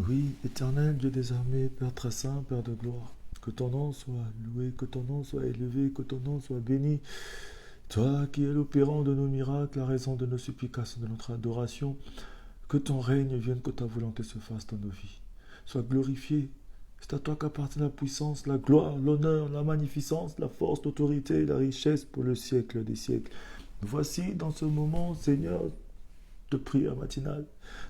Oui, éternel Dieu des armées, Père très saint, Père de gloire, que ton nom soit loué, que ton nom soit élevé, que ton nom soit béni. Toi qui es l'opérant de nos miracles, la raison de nos supplications, de notre adoration, que ton règne vienne, que ta volonté se fasse dans nos vies. Sois glorifié. C'est à toi qu'appartient la puissance, la gloire, l'honneur, la magnificence, la force, l'autorité, la richesse pour le siècle des siècles. Voici dans ce moment, Seigneur, de prière matinale.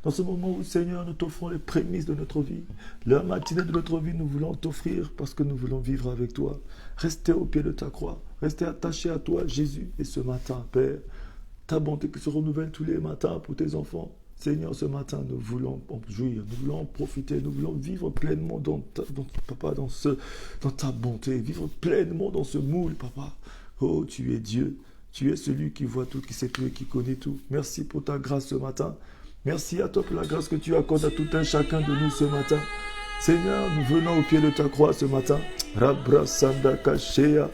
Dans ce moment où, Seigneur, nous t'offrons les prémices de notre vie, la matinée de notre vie, nous voulons t'offrir parce que nous voulons vivre avec toi. Rester au pied de ta croix, rester attaché à toi, Jésus. Et ce matin, Père, ta bonté qui se renouvelle tous les matins pour tes enfants. Seigneur, ce matin, nous voulons en jouir, nous voulons en profiter, nous voulons vivre pleinement Papa, dans ta bonté, vivre pleinement dans ce moule, Papa. Oh, tu es Dieu. Tu es celui qui voit tout, qui sait tout et qui connaît tout. Merci pour ta grâce ce matin. Merci à toi pour la grâce que tu accordes à tout un chacun de nous ce matin. Seigneur, nous venons au pied de ta croix ce matin. Rabrasanda Kashea.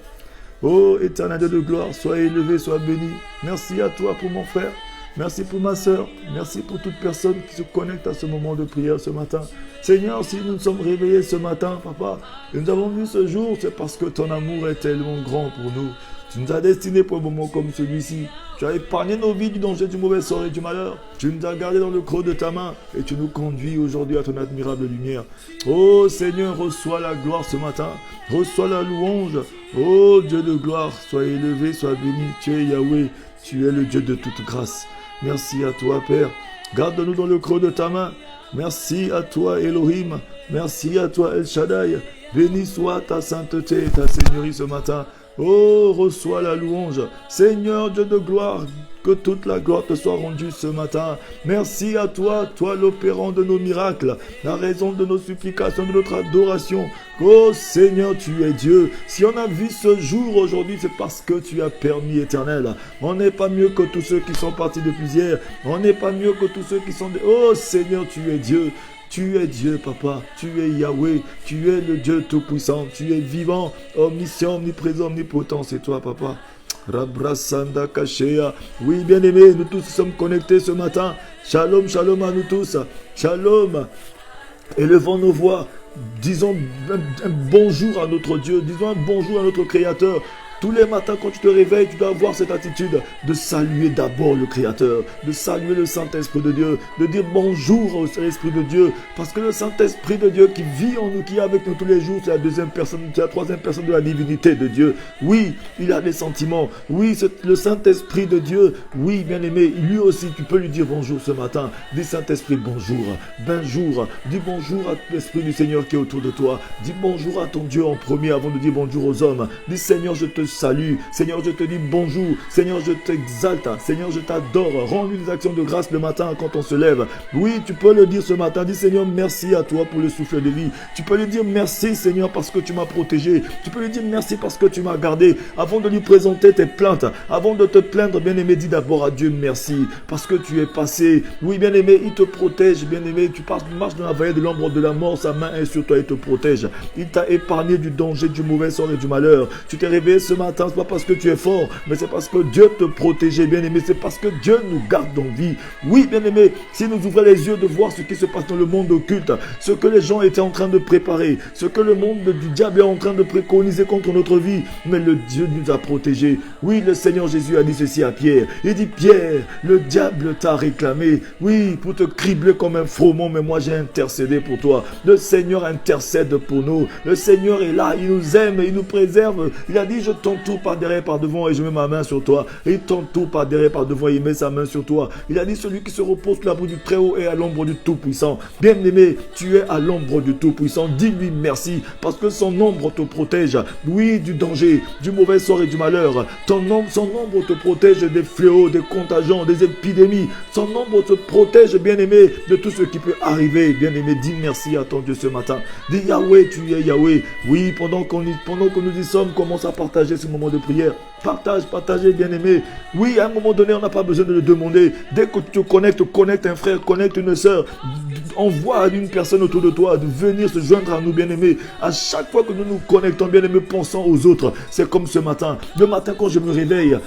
Oh, éternel Dieu de gloire, sois élevé, sois béni. Merci à toi pour mon frère. Merci pour ma soeur. Merci pour toute personne qui se connecte à ce moment de prière ce matin. Seigneur, si nous nous sommes réveillés ce matin, Papa, et nous avons vu ce jour, c'est parce que ton amour est tellement grand pour nous. Tu nous as destinés pour un moment comme celui-ci. Tu as épargné nos vies du danger, du mauvais sort et du malheur. Tu nous as gardés dans le creux de ta main et tu nous conduis aujourd'hui à ton admirable lumière. Oh Seigneur, reçois la gloire ce matin. Reçois la louange. Oh Dieu de gloire, sois élevé, sois béni. Tu es Yahweh, tu es le Dieu de toute grâce. Merci à toi, Père. Garde-nous dans le creux de ta main. Merci à toi, Elohim. Merci à toi, El Shaddai. Béni soit ta sainteté et ta seigneurie ce matin. Oh, reçois la louange. Seigneur Dieu de gloire, que toute la gloire te soit rendue ce matin. Merci à toi, toi l'opérant de nos miracles, la raison de nos supplications, de notre adoration. Oh Seigneur, tu es Dieu. Si on a vu ce jour aujourd'hui, c'est parce que tu as permis, éternel. On n'est pas mieux que tous ceux qui sont partis depuis hier. On n'est pas mieux que tous ceux qui sont... Oh Seigneur, tu es Dieu. Tu es Dieu, Papa. Tu es Yahweh. Tu es le Dieu Tout-Puissant. Tu es vivant, omniscient, omniprésent, omnipotent. C'est toi, Papa. Rabrasanda Kashea. Oui, bien-aimés, nous tous sommes connectés ce matin. Shalom, shalom à nous tous. Shalom. Élevons nos voix. Disons un bonjour à notre Dieu. Disons un bonjour à notre Créateur. Tous les matins, quand tu te réveilles, tu dois avoir cette attitude de saluer d'abord le Créateur, de saluer le Saint-Esprit de Dieu, de dire bonjour au Saint-Esprit de Dieu, parce que le Saint-Esprit de Dieu qui vit en nous, qui est avec nous tous les jours, c'est la deuxième personne, c'est la troisième personne de la divinité de Dieu. Oui, il a des sentiments. Oui, c'est le Saint-Esprit de Dieu. Oui, bien-aimé, lui aussi, tu peux lui dire bonjour ce matin. Dis Saint-Esprit, bonjour. Bonjour. Dis bonjour à l'Esprit du Seigneur qui est autour de toi. Dis bonjour à ton Dieu en premier avant de dire bonjour aux hommes. Dis Seigneur, je te salue. Seigneur, je te dis bonjour. Seigneur, je t'exalte. Seigneur, je t'adore. Rends-lui des actions de grâce le matin quand on se lève. Oui, tu peux le dire ce matin. Dis Seigneur, merci à toi pour le souffle de vie. Tu peux lui dire merci Seigneur parce que tu m'as protégé. Tu peux lui dire merci parce que tu m'as gardé. Avant de lui présenter tes plaintes, avant de te plaindre, bien-aimé, dis d'abord à Dieu merci parce que tu es passé. Oui, bien-aimé, il te protège. Bien-aimé, tu marches dans la vallée de l'ombre de la mort. Sa main est sur toi et te protège. Il t'a épargné du danger, du mauvais sort et du malheur. Tu t'es réveillé ce matin, c'est pas parce que tu es fort, mais c'est parce que Dieu te protégeait, bien-aimé. C'est parce que Dieu nous garde en vie. Oui, bien-aimé, si nous ouvrons les yeux de voir ce qui se passe dans le monde occulte, ce que les gens étaient en train de préparer, ce que le monde du diable est en train de préconiser contre notre vie, mais le Dieu nous a protégés. Oui, le Seigneur Jésus a dit ceci à Pierre. Il dit, Pierre, le diable t'a réclamé, oui, pour te cribler comme un froment, mais moi j'ai intercédé pour toi. Le Seigneur intercède pour nous. Le Seigneur est là, il nous aime, il nous préserve. Il a dit, je t'entoure par derrière, par devant et je mets ma main sur toi. Et il t'entoure par derrière, par devant et il met sa main sur toi. Il a dit, celui qui se repose sous l'abri du Très-Haut est à l'ombre du Tout-Puissant. Bien-aimé, tu es à l'ombre du Tout-Puissant. Dis-lui merci parce que son ombre te protège. Oui, du danger, du mauvais sort et du malheur. Son ombre te protège des fléaux, des contagions, des épidémies. Son ombre te protège, bien-aimé, de tout ce qui peut arriver. Bien-aimé, dis merci à ton Dieu ce matin. Dis Yahweh, tu es Yahweh. Oui, pendant que nous y sommes, commence à partager ce moment de prière. Partagez, bien-aimé. Oui, à un moment donné, on n'a pas besoin de le demander. Dès que tu te connectes, connecte un frère, connecte une sœur. Envoie une personne autour de toi de venir se joindre à nous, bien-aimés. À chaque fois que nous nous connectons, bien-aimés, pensons aux autres. C'est comme ce matin. Le matin, quand je me réveille,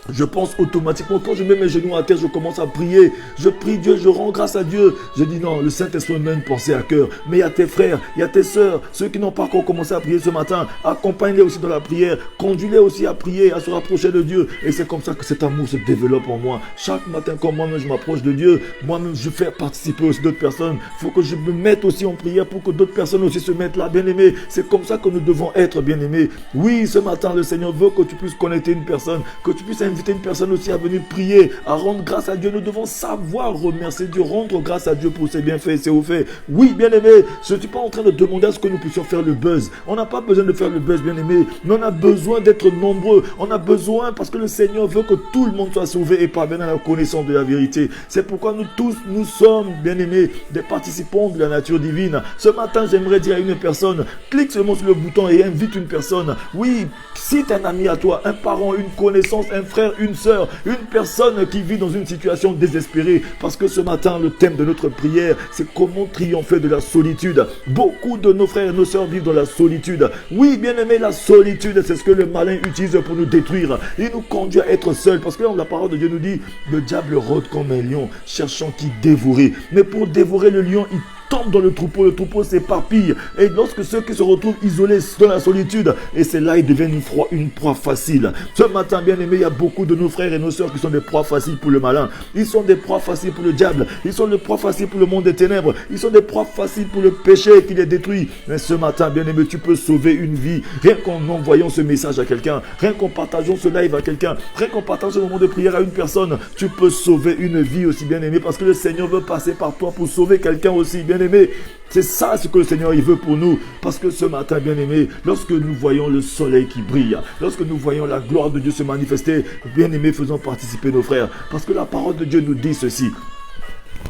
Je pense automatiquement, quand je mets mes genoux à terre, je commence à prier. Je prie Dieu, je rends grâce à Dieu. Je dis non, le Saint-Esprit m'a une pensée à cœur. Mais il y a tes frères, il y a tes sœurs, ceux qui n'ont pas encore commencé à prier ce matin. Accompagne-les aussi dans la prière. Conduis-les aussi à prier, à se rapprocher de Dieu. Et c'est comme ça que cet amour se développe en moi. Chaque matin, quand moi-même je m'approche de Dieu, moi-même je fais participer aussi d'autres personnes. Il faut que je me mette aussi en prière pour que d'autres personnes aussi se mettent là, bien-aimés. C'est comme ça que nous devons être, bien-aimés. Oui, ce matin, le Seigneur veut que tu puisses connecter une personne, que tu puisses inviter une personne aussi à venir prier, à rendre grâce à Dieu. Nous devons savoir remercier Dieu, rendre grâce à Dieu pour ses bienfaits et ses hauts faits. Oui, bien-aimé, je ne suis pas en train de demander à ce que nous puissions faire le buzz. On n'a pas besoin de faire le buzz, bien-aimé, mais on a besoin d'être nombreux. On a besoin parce que le Seigneur veut que tout le monde soit sauvé et parvienne à la connaissance de la vérité. C'est pourquoi nous tous, nous sommes, bien-aimés, des participants de la nature divine. Ce matin, j'aimerais dire à une personne, clique seulement sur le bouton et invite une personne. Oui, cite un ami à toi, un parent, une connaissance, un frère, une sœur, une personne qui vit dans une situation désespérée. Parce que ce matin, le thème de notre prière, c'est comment triompher de la solitude. Beaucoup de nos frères et nos sœurs vivent dans la solitude. Oui, bien aimé, la solitude, c'est ce que le malin utilise pour nous détruire. Il nous conduit à être seuls. Parce que la parole de Dieu nous dit, le diable rôde comme un lion, cherchant qui dévorer. Mais pour dévorer le lion, il tombe dans le troupeau s'éparpille. Et lorsque ceux qui se retrouvent isolés dans la solitude, et c'est là ils deviennent une proie facile. Ce matin, bien aimé, il y a beaucoup de nos frères et nos sœurs qui sont des proies faciles pour le malin. Ils sont des proies faciles pour le diable. Ils sont des proies faciles pour le monde des ténèbres. Ils sont des proies faciles pour le péché qui les détruit. Mais ce matin, bien aimé, tu peux sauver une vie. Rien qu'en envoyant ce message à quelqu'un, rien qu'en partageant ce live à quelqu'un, rien qu'en partageant ce moment de prière à une personne, tu peux sauver une vie aussi, bien aimé, parce que le Seigneur veut passer par toi pour sauver quelqu'un aussi, bien aimé. C'est ça ce que le Seigneur il veut pour nous. Parce que ce matin, bien aimé, lorsque nous voyons le soleil qui brille, lorsque nous voyons la gloire de Dieu se manifester, bien aimé, faisons participer nos frères. Parce que la parole de Dieu nous dit ceci.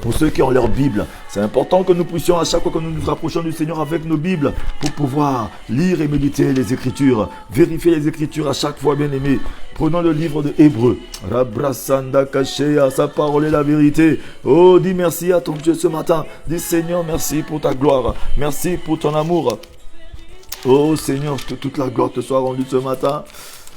Pour ceux qui ont leur Bible, c'est important que nous puissions à chaque fois que nous nous rapprochons du Seigneur avec nos Bibles pour pouvoir lire et méditer les Écritures, vérifier les Écritures à chaque fois, bien aimé. Prenons le livre de Hébreux. Rabrasanda Kashea, sa parole est la vérité. Oh, dis merci à ton Dieu ce matin. Dis Seigneur, merci pour ta gloire. Merci pour ton amour. Oh Seigneur, que toute la gloire te soit rendue ce matin.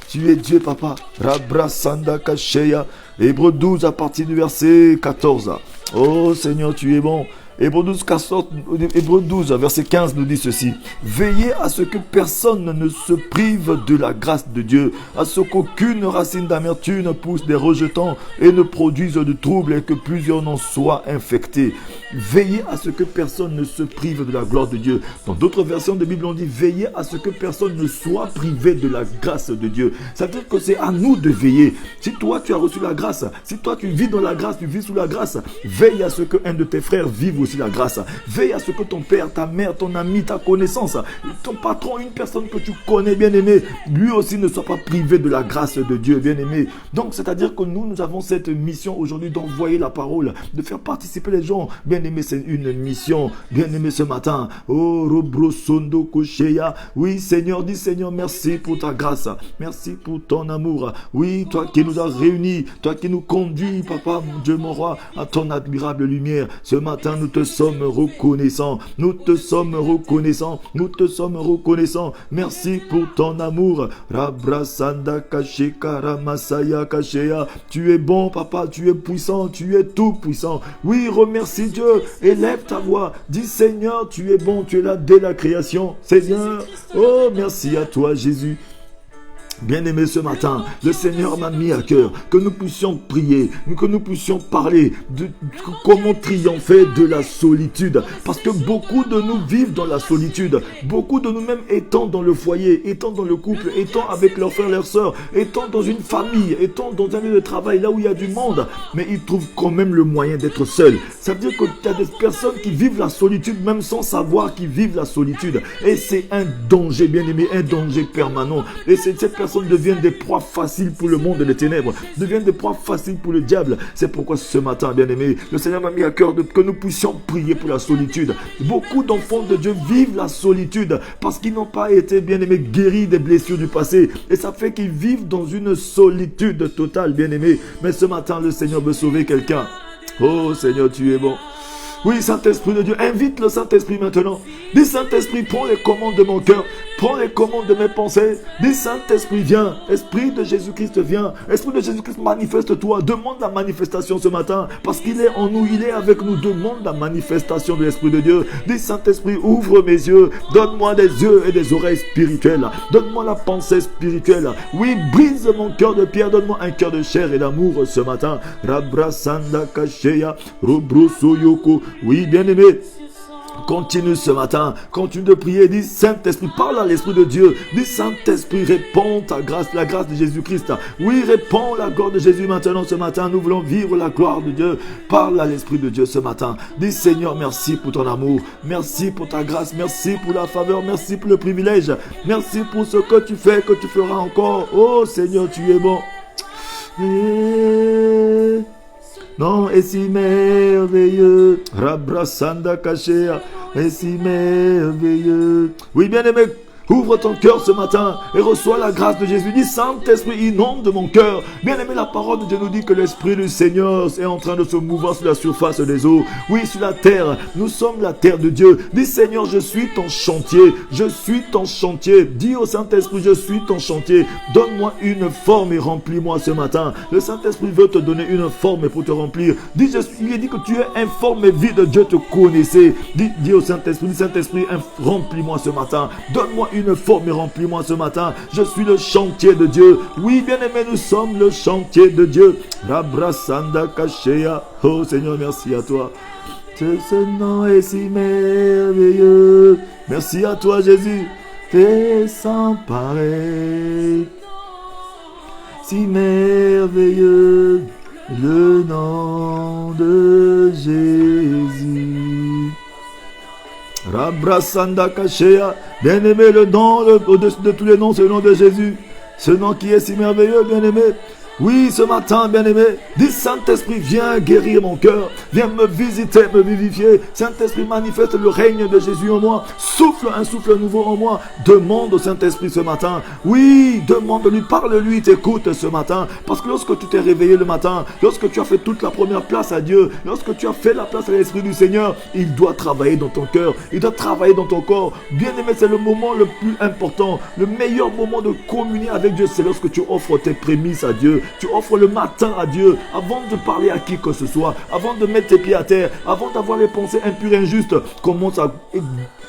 Tu es Dieu, papa. Rabrasanda Kashea. Hébreux 12 à partir du verset 14. Oh Seigneur, tu es bon. Hébreux 12, verset 15 nous dit ceci. Veillez à ce que personne ne se prive de la grâce de Dieu, à ce qu'aucune racine d'amertume ne pousse des rejetants et ne produise de troubles et que plusieurs n'en soient infectés. Veillez à ce que personne ne se prive de la gloire de Dieu. Dans d'autres versions de Bible, on dit veillez à ce que personne ne soit privé de la grâce de Dieu. Ça veut dire que c'est à nous de veiller. Si toi tu as reçu la grâce, si toi tu vis dans la grâce, tu vis sous la grâce, veille à ce qu'un de tes frères vive aussi la grâce. Veille à ce que ton père, ta mère, ton ami, ta connaissance, ton patron, une personne que tu connais, bien aimé, lui aussi ne soit pas privé de la grâce de Dieu, bien aimé. Donc, c'est-à-dire que nous avons cette mission aujourd'hui d'envoyer la parole, de faire participer les gens. Bien aimé, c'est une mission. Bien aimé ce matin. Oh, Robrosondo Kosheya. Oui, Seigneur, dis Seigneur, merci pour ta grâce. Merci pour ton amour. Oui, toi qui nous as réunis, toi qui nous conduis, papa, mon Dieu, mon roi, à ton admirable lumière. Ce matin, nous te sommes reconnaissants. Nous te sommes reconnaissants. Nous te sommes reconnaissants. Merci pour ton amour. Rabrasanda Kashekara Masaya Kashea. Tu es bon, papa. Tu es puissant. Tu es tout puissant. Oui, remercie Dieu. Élève ta voix. Dis Seigneur, tu es bon. Tu es là dès la création. Seigneur. Oh, merci à toi, Jésus. Bien-aimé, ce matin, le Seigneur m'a mis à cœur que nous puissions prier, que nous puissions parler de comment triompher de la solitude. Parce que beaucoup de nous vivent dans la solitude. Beaucoup de nous-mêmes étant dans le foyer, étant dans le couple, étant avec leurs frères, leurs sœurs, étant dans une famille, étant dans un lieu de travail, là où il y a du monde. Mais ils trouvent quand même le moyen d'être seuls. Ça veut dire que tu as des personnes qui vivent la solitude, même sans savoir qu'ils vivent la solitude. Et c'est un danger, bien-aimé, un danger permanent. Et cette personne deviennent des proies faciles pour le monde des ténèbres, deviennent des proies faciles pour le diable. C'est pourquoi ce matin, bien-aimé, le Seigneur m'a mis à cœur que nous puissions prier pour la solitude. Beaucoup d'enfants de Dieu vivent la solitude parce qu'ils n'ont pas été, bien-aimés, guéris des blessures du passé. Et ça fait qu'ils vivent dans une solitude totale, bien-aimé. Mais ce matin, le Seigneur veut sauver quelqu'un. Oh Seigneur, tu es bon. Oui, Saint-Esprit de Dieu, invite le Saint-Esprit maintenant. Dis Saint-Esprit, prends les commandes de mon cœur. prends les commandes de mes pensées. Dis Saint-Esprit, viens. Esprit de Jésus-Christ, viens. Esprit de Jésus-Christ, manifeste-toi. Demande la manifestation ce matin, parce qu'il est en nous, il est avec nous. Demande la manifestation de l'Esprit de Dieu. Dis Saint-Esprit, ouvre mes yeux. Donne-moi des yeux et des oreilles spirituelles. Donne-moi la pensée spirituelle. Oui, brise mon cœur de pierre. Donne-moi un cœur de chair et d'amour ce matin. Rabrasanda Kasheya, Robrosoyoko. Oui, bien-aimé. Continue ce matin, continue de prier, dis Saint-Esprit, parle à l'Esprit de Dieu, dis Saint-Esprit, réponds ta grâce, la grâce de Jésus-Christ. Oui, réponds la gloire de Jésus maintenant ce matin, nous voulons vivre la gloire de Dieu. Parle à l'Esprit de Dieu ce matin, dis Seigneur, merci pour ton amour, merci pour ta grâce, merci pour la faveur, merci pour le privilège, merci pour ce que tu fais, que tu feras encore. Oh Seigneur, tu es bon. Non, et si merveilleux, Rabrasanda Kashea, et si merveilleux. Oui, bien-aimé, ouvre ton cœur ce matin et reçois la grâce de Jésus. Dis Saint-Esprit, inonde mon cœur. Bien-aimé, la parole de Dieu nous dit que l'Esprit du Seigneur est en train de se mouvoir sur la surface des eaux. Oui, sur la terre. Nous sommes la terre de Dieu. Dis Seigneur, je suis ton chantier. Je suis ton chantier. Dis au Saint-Esprit, je suis ton chantier. Donne-moi une forme et remplis-moi ce matin. Le Saint-Esprit veut te donner une forme pour te remplir. Dis, il est dit que tu es informe et vide. Dieu te connaissait. Dis au Saint-Esprit, Saint-Esprit, remplis-moi ce matin. Donne-moi une forme et remplis-moi ce matin. Je suis le chantier de Dieu. Oui, bien-aimé, nous sommes le chantier de Dieu. Rabrasanda Kashea. Oh Seigneur, merci à toi. Ce nom est si merveilleux. Merci à toi, Jésus. T'es sans pareil. Si merveilleux, le nom de Jésus. Rabrasanda Kashea. Bien-aimé, le nom, au-dessus de tous les noms, c'est le nom de Jésus. Ce nom qui est si merveilleux, bien-aimé. Oui, ce matin, bien-aimé, dis Saint-Esprit, viens guérir mon cœur, viens me visiter, me vivifier. Saint-Esprit, manifeste le règne de Jésus en moi, souffle un souffle nouveau en moi. Demande au Saint-Esprit ce matin, oui, demande-lui, parle-lui, t'écoute ce matin. Parce que lorsque tu t'es réveillé le matin, lorsque tu as fait toute la première place à Dieu, lorsque tu as fait la place à l'Esprit du Seigneur, il doit travailler dans ton cœur, il doit travailler dans ton corps. Bien-aimé, c'est le moment le plus important, le meilleur moment de communier avec Dieu, c'est lorsque tu offres tes prémices à Dieu. Tu offres le matin à Dieu, avant de parler à qui que ce soit, avant de mettre tes pieds à terre, avant d'avoir les pensées impures et injustes, commence à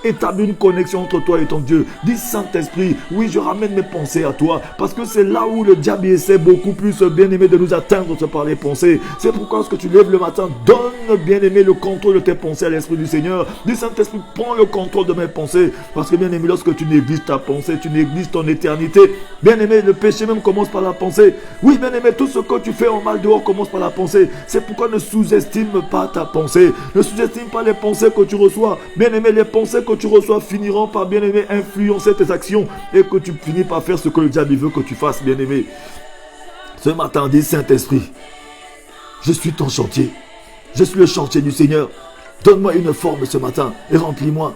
établir une connexion entre toi et ton Dieu. Dis Saint-Esprit, oui, je ramène mes pensées à toi, parce que c'est là où le diable essaie beaucoup plus, bien-aimé, de nous atteindre par les pensées. C'est pourquoi lorsque tu lèves le matin, donne, bien-aimé, le contrôle de tes pensées à l'Esprit du Seigneur. Dis Saint-Esprit, prends le contrôle de mes pensées, parce que bien-aimé, lorsque tu négliges ta pensée, tu négliges ton éternité. Bien-aimé, le péché même commence par la pensée. Oui, bien-aimé, tout ce que tu fais en mal dehors commence par la pensée. C'est pourquoi ne sous-estime pas ta pensée. Ne sous-estime pas les pensées que tu reçois. Bien-aimé, les pensées que tu reçois finiront par, bien-aimé, influencer tes actions et que tu finis par faire ce que le diable veut que tu fasses, bien-aimé. Ce matin, dis Saint-Esprit, je suis ton chantier. Je suis le chantier du Seigneur. Donne-moi une forme ce matin et remplis-moi.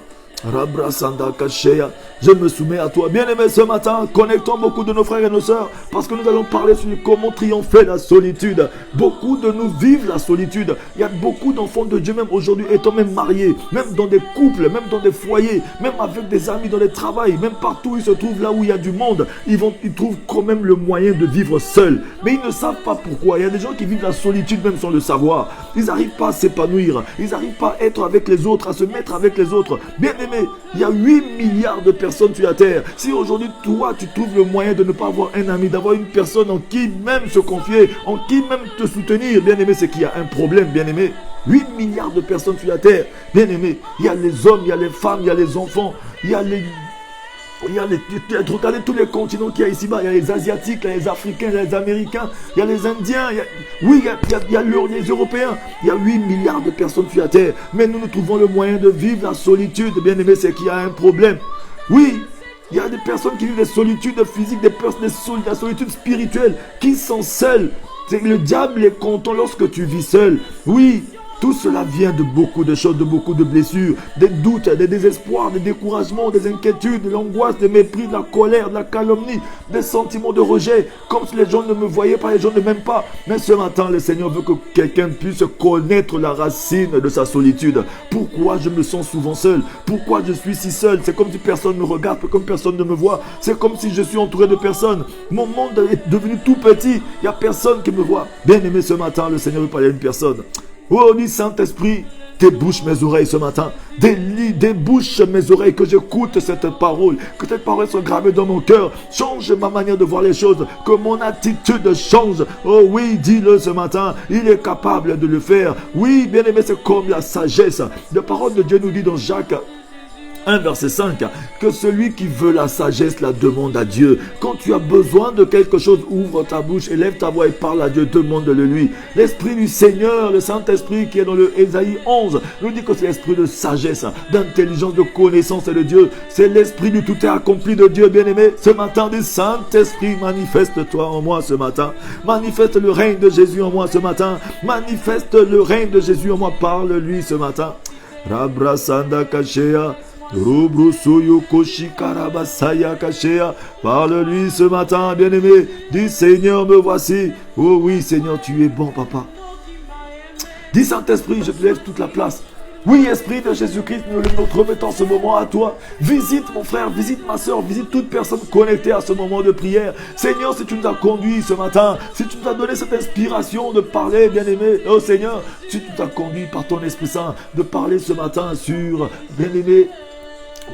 Rabrasanda Kashea, je me soumets à toi. Bien-aimé, ce matin, connectons beaucoup de nos frères et nos sœurs, parce que nous allons parler sur comment triompher la solitude. Beaucoup de nous vivent la solitude. Il y a beaucoup d'enfants de Dieu, même aujourd'hui, étant même mariés, même dans des couples, même dans des foyers, même avec des amis dans les travails, même partout où ils se trouvent, là où il y a du monde, ils trouvent quand même le moyen de vivre seuls. Mais ils ne savent pas pourquoi. Il y a des gens qui vivent la solitude même sans le savoir. Ils n'arrivent pas à s'épanouir. Ils n'arrivent pas à être avec les autres, à se mettre avec les autres. Bien-aimé, il y a 8 milliards de personnes sur la terre. Si aujourd'hui, toi, tu trouves le moyen de ne pas avoir un ami, d'avoir une personne en qui même se confier, en qui même te soutenir, bien-aimé, c'est qu'il y a un problème, bien-aimé. 8 milliards de personnes sur la terre, bien-aimé. Il y a les hommes, il y a les femmes, il y a les enfants, il y a les... Regardez tous les continents qu'il y a ici-bas. Il y a les Asiatiques, il y a les Africains, il y a les Américains, il y a les Indiens, il y a les Européens. Il y a 8 milliards de personnes sur la terre. Mais nous trouvons le moyen de vivre la solitude. Bien aimé, c'est qu'il y a un problème. Oui, il y a des personnes qui vivent des solitudes physiques, la solitude spirituelle, qui sont seules. Le diable est content lorsque tu vis seul. Oui. Tout cela vient de beaucoup de choses, de beaucoup de blessures, des doutes, des désespoirs, des découragements, des inquiétudes, de l'angoisse, des mépris, de la colère, de la calomnie, des sentiments de rejet, comme si les gens ne me voyaient pas, les gens ne m'aiment pas. Mais ce matin, le Seigneur veut que quelqu'un puisse connaître la racine de sa solitude. Pourquoi je me sens souvent seul? Pourquoi je suis si seul? C'est comme si personne ne me regarde, comme personne ne me voit. C'est comme si je suis entouré de personnes. Mon monde est devenu tout petit. Il n'y a personne qui me voit. Bien aimé, ce matin, le Seigneur veut parler à une personne. Oh, dis Saint-Esprit, débouche mes oreilles ce matin. Débouche mes oreilles, que j'écoute cette parole. Que cette parole soit gravée dans mon cœur. Change ma manière de voir les choses. Que mon attitude change. Oh oui, dis-le ce matin. Il est capable de le faire. Oui, bien aimé, c'est comme la sagesse. La parole de Dieu nous dit dans Jacques 1 verset 5, que celui qui veut la sagesse la demande à Dieu. Quand tu as besoin de quelque chose, ouvre ta bouche, élève ta voix et parle à Dieu, demande-le lui. L'Esprit du Seigneur, le Saint-Esprit qui est dans le Ésaïe 11, nous dit que c'est l'Esprit de sagesse, d'intelligence, de connaissance et de Dieu. C'est l'Esprit du tout est accompli de Dieu, bien-aimé. Ce matin, du Saint-Esprit, manifeste-toi en moi ce matin. Manifeste le règne de Jésus en moi ce matin. Manifeste le règne de Jésus en moi. Parle-lui ce matin. Rabrasanda Kashea. Parle-lui ce matin, bien-aimé. Dis Seigneur, me voici. Oh oui, Seigneur, tu es bon, papa. Dis Saint-Esprit, je te laisse toute la place. Oui, Esprit de Jésus-Christ, nous te remettons ce moment à toi. Visite mon frère, visite ma soeur, visite toute personne connectée à ce moment de prière. Seigneur, si tu nous as conduits ce matin, si tu nous as donné cette inspiration de parler, bien-aimé, oh Seigneur, si tu nous as conduits par ton Esprit Saint de parler ce matin sur, bien-aimé,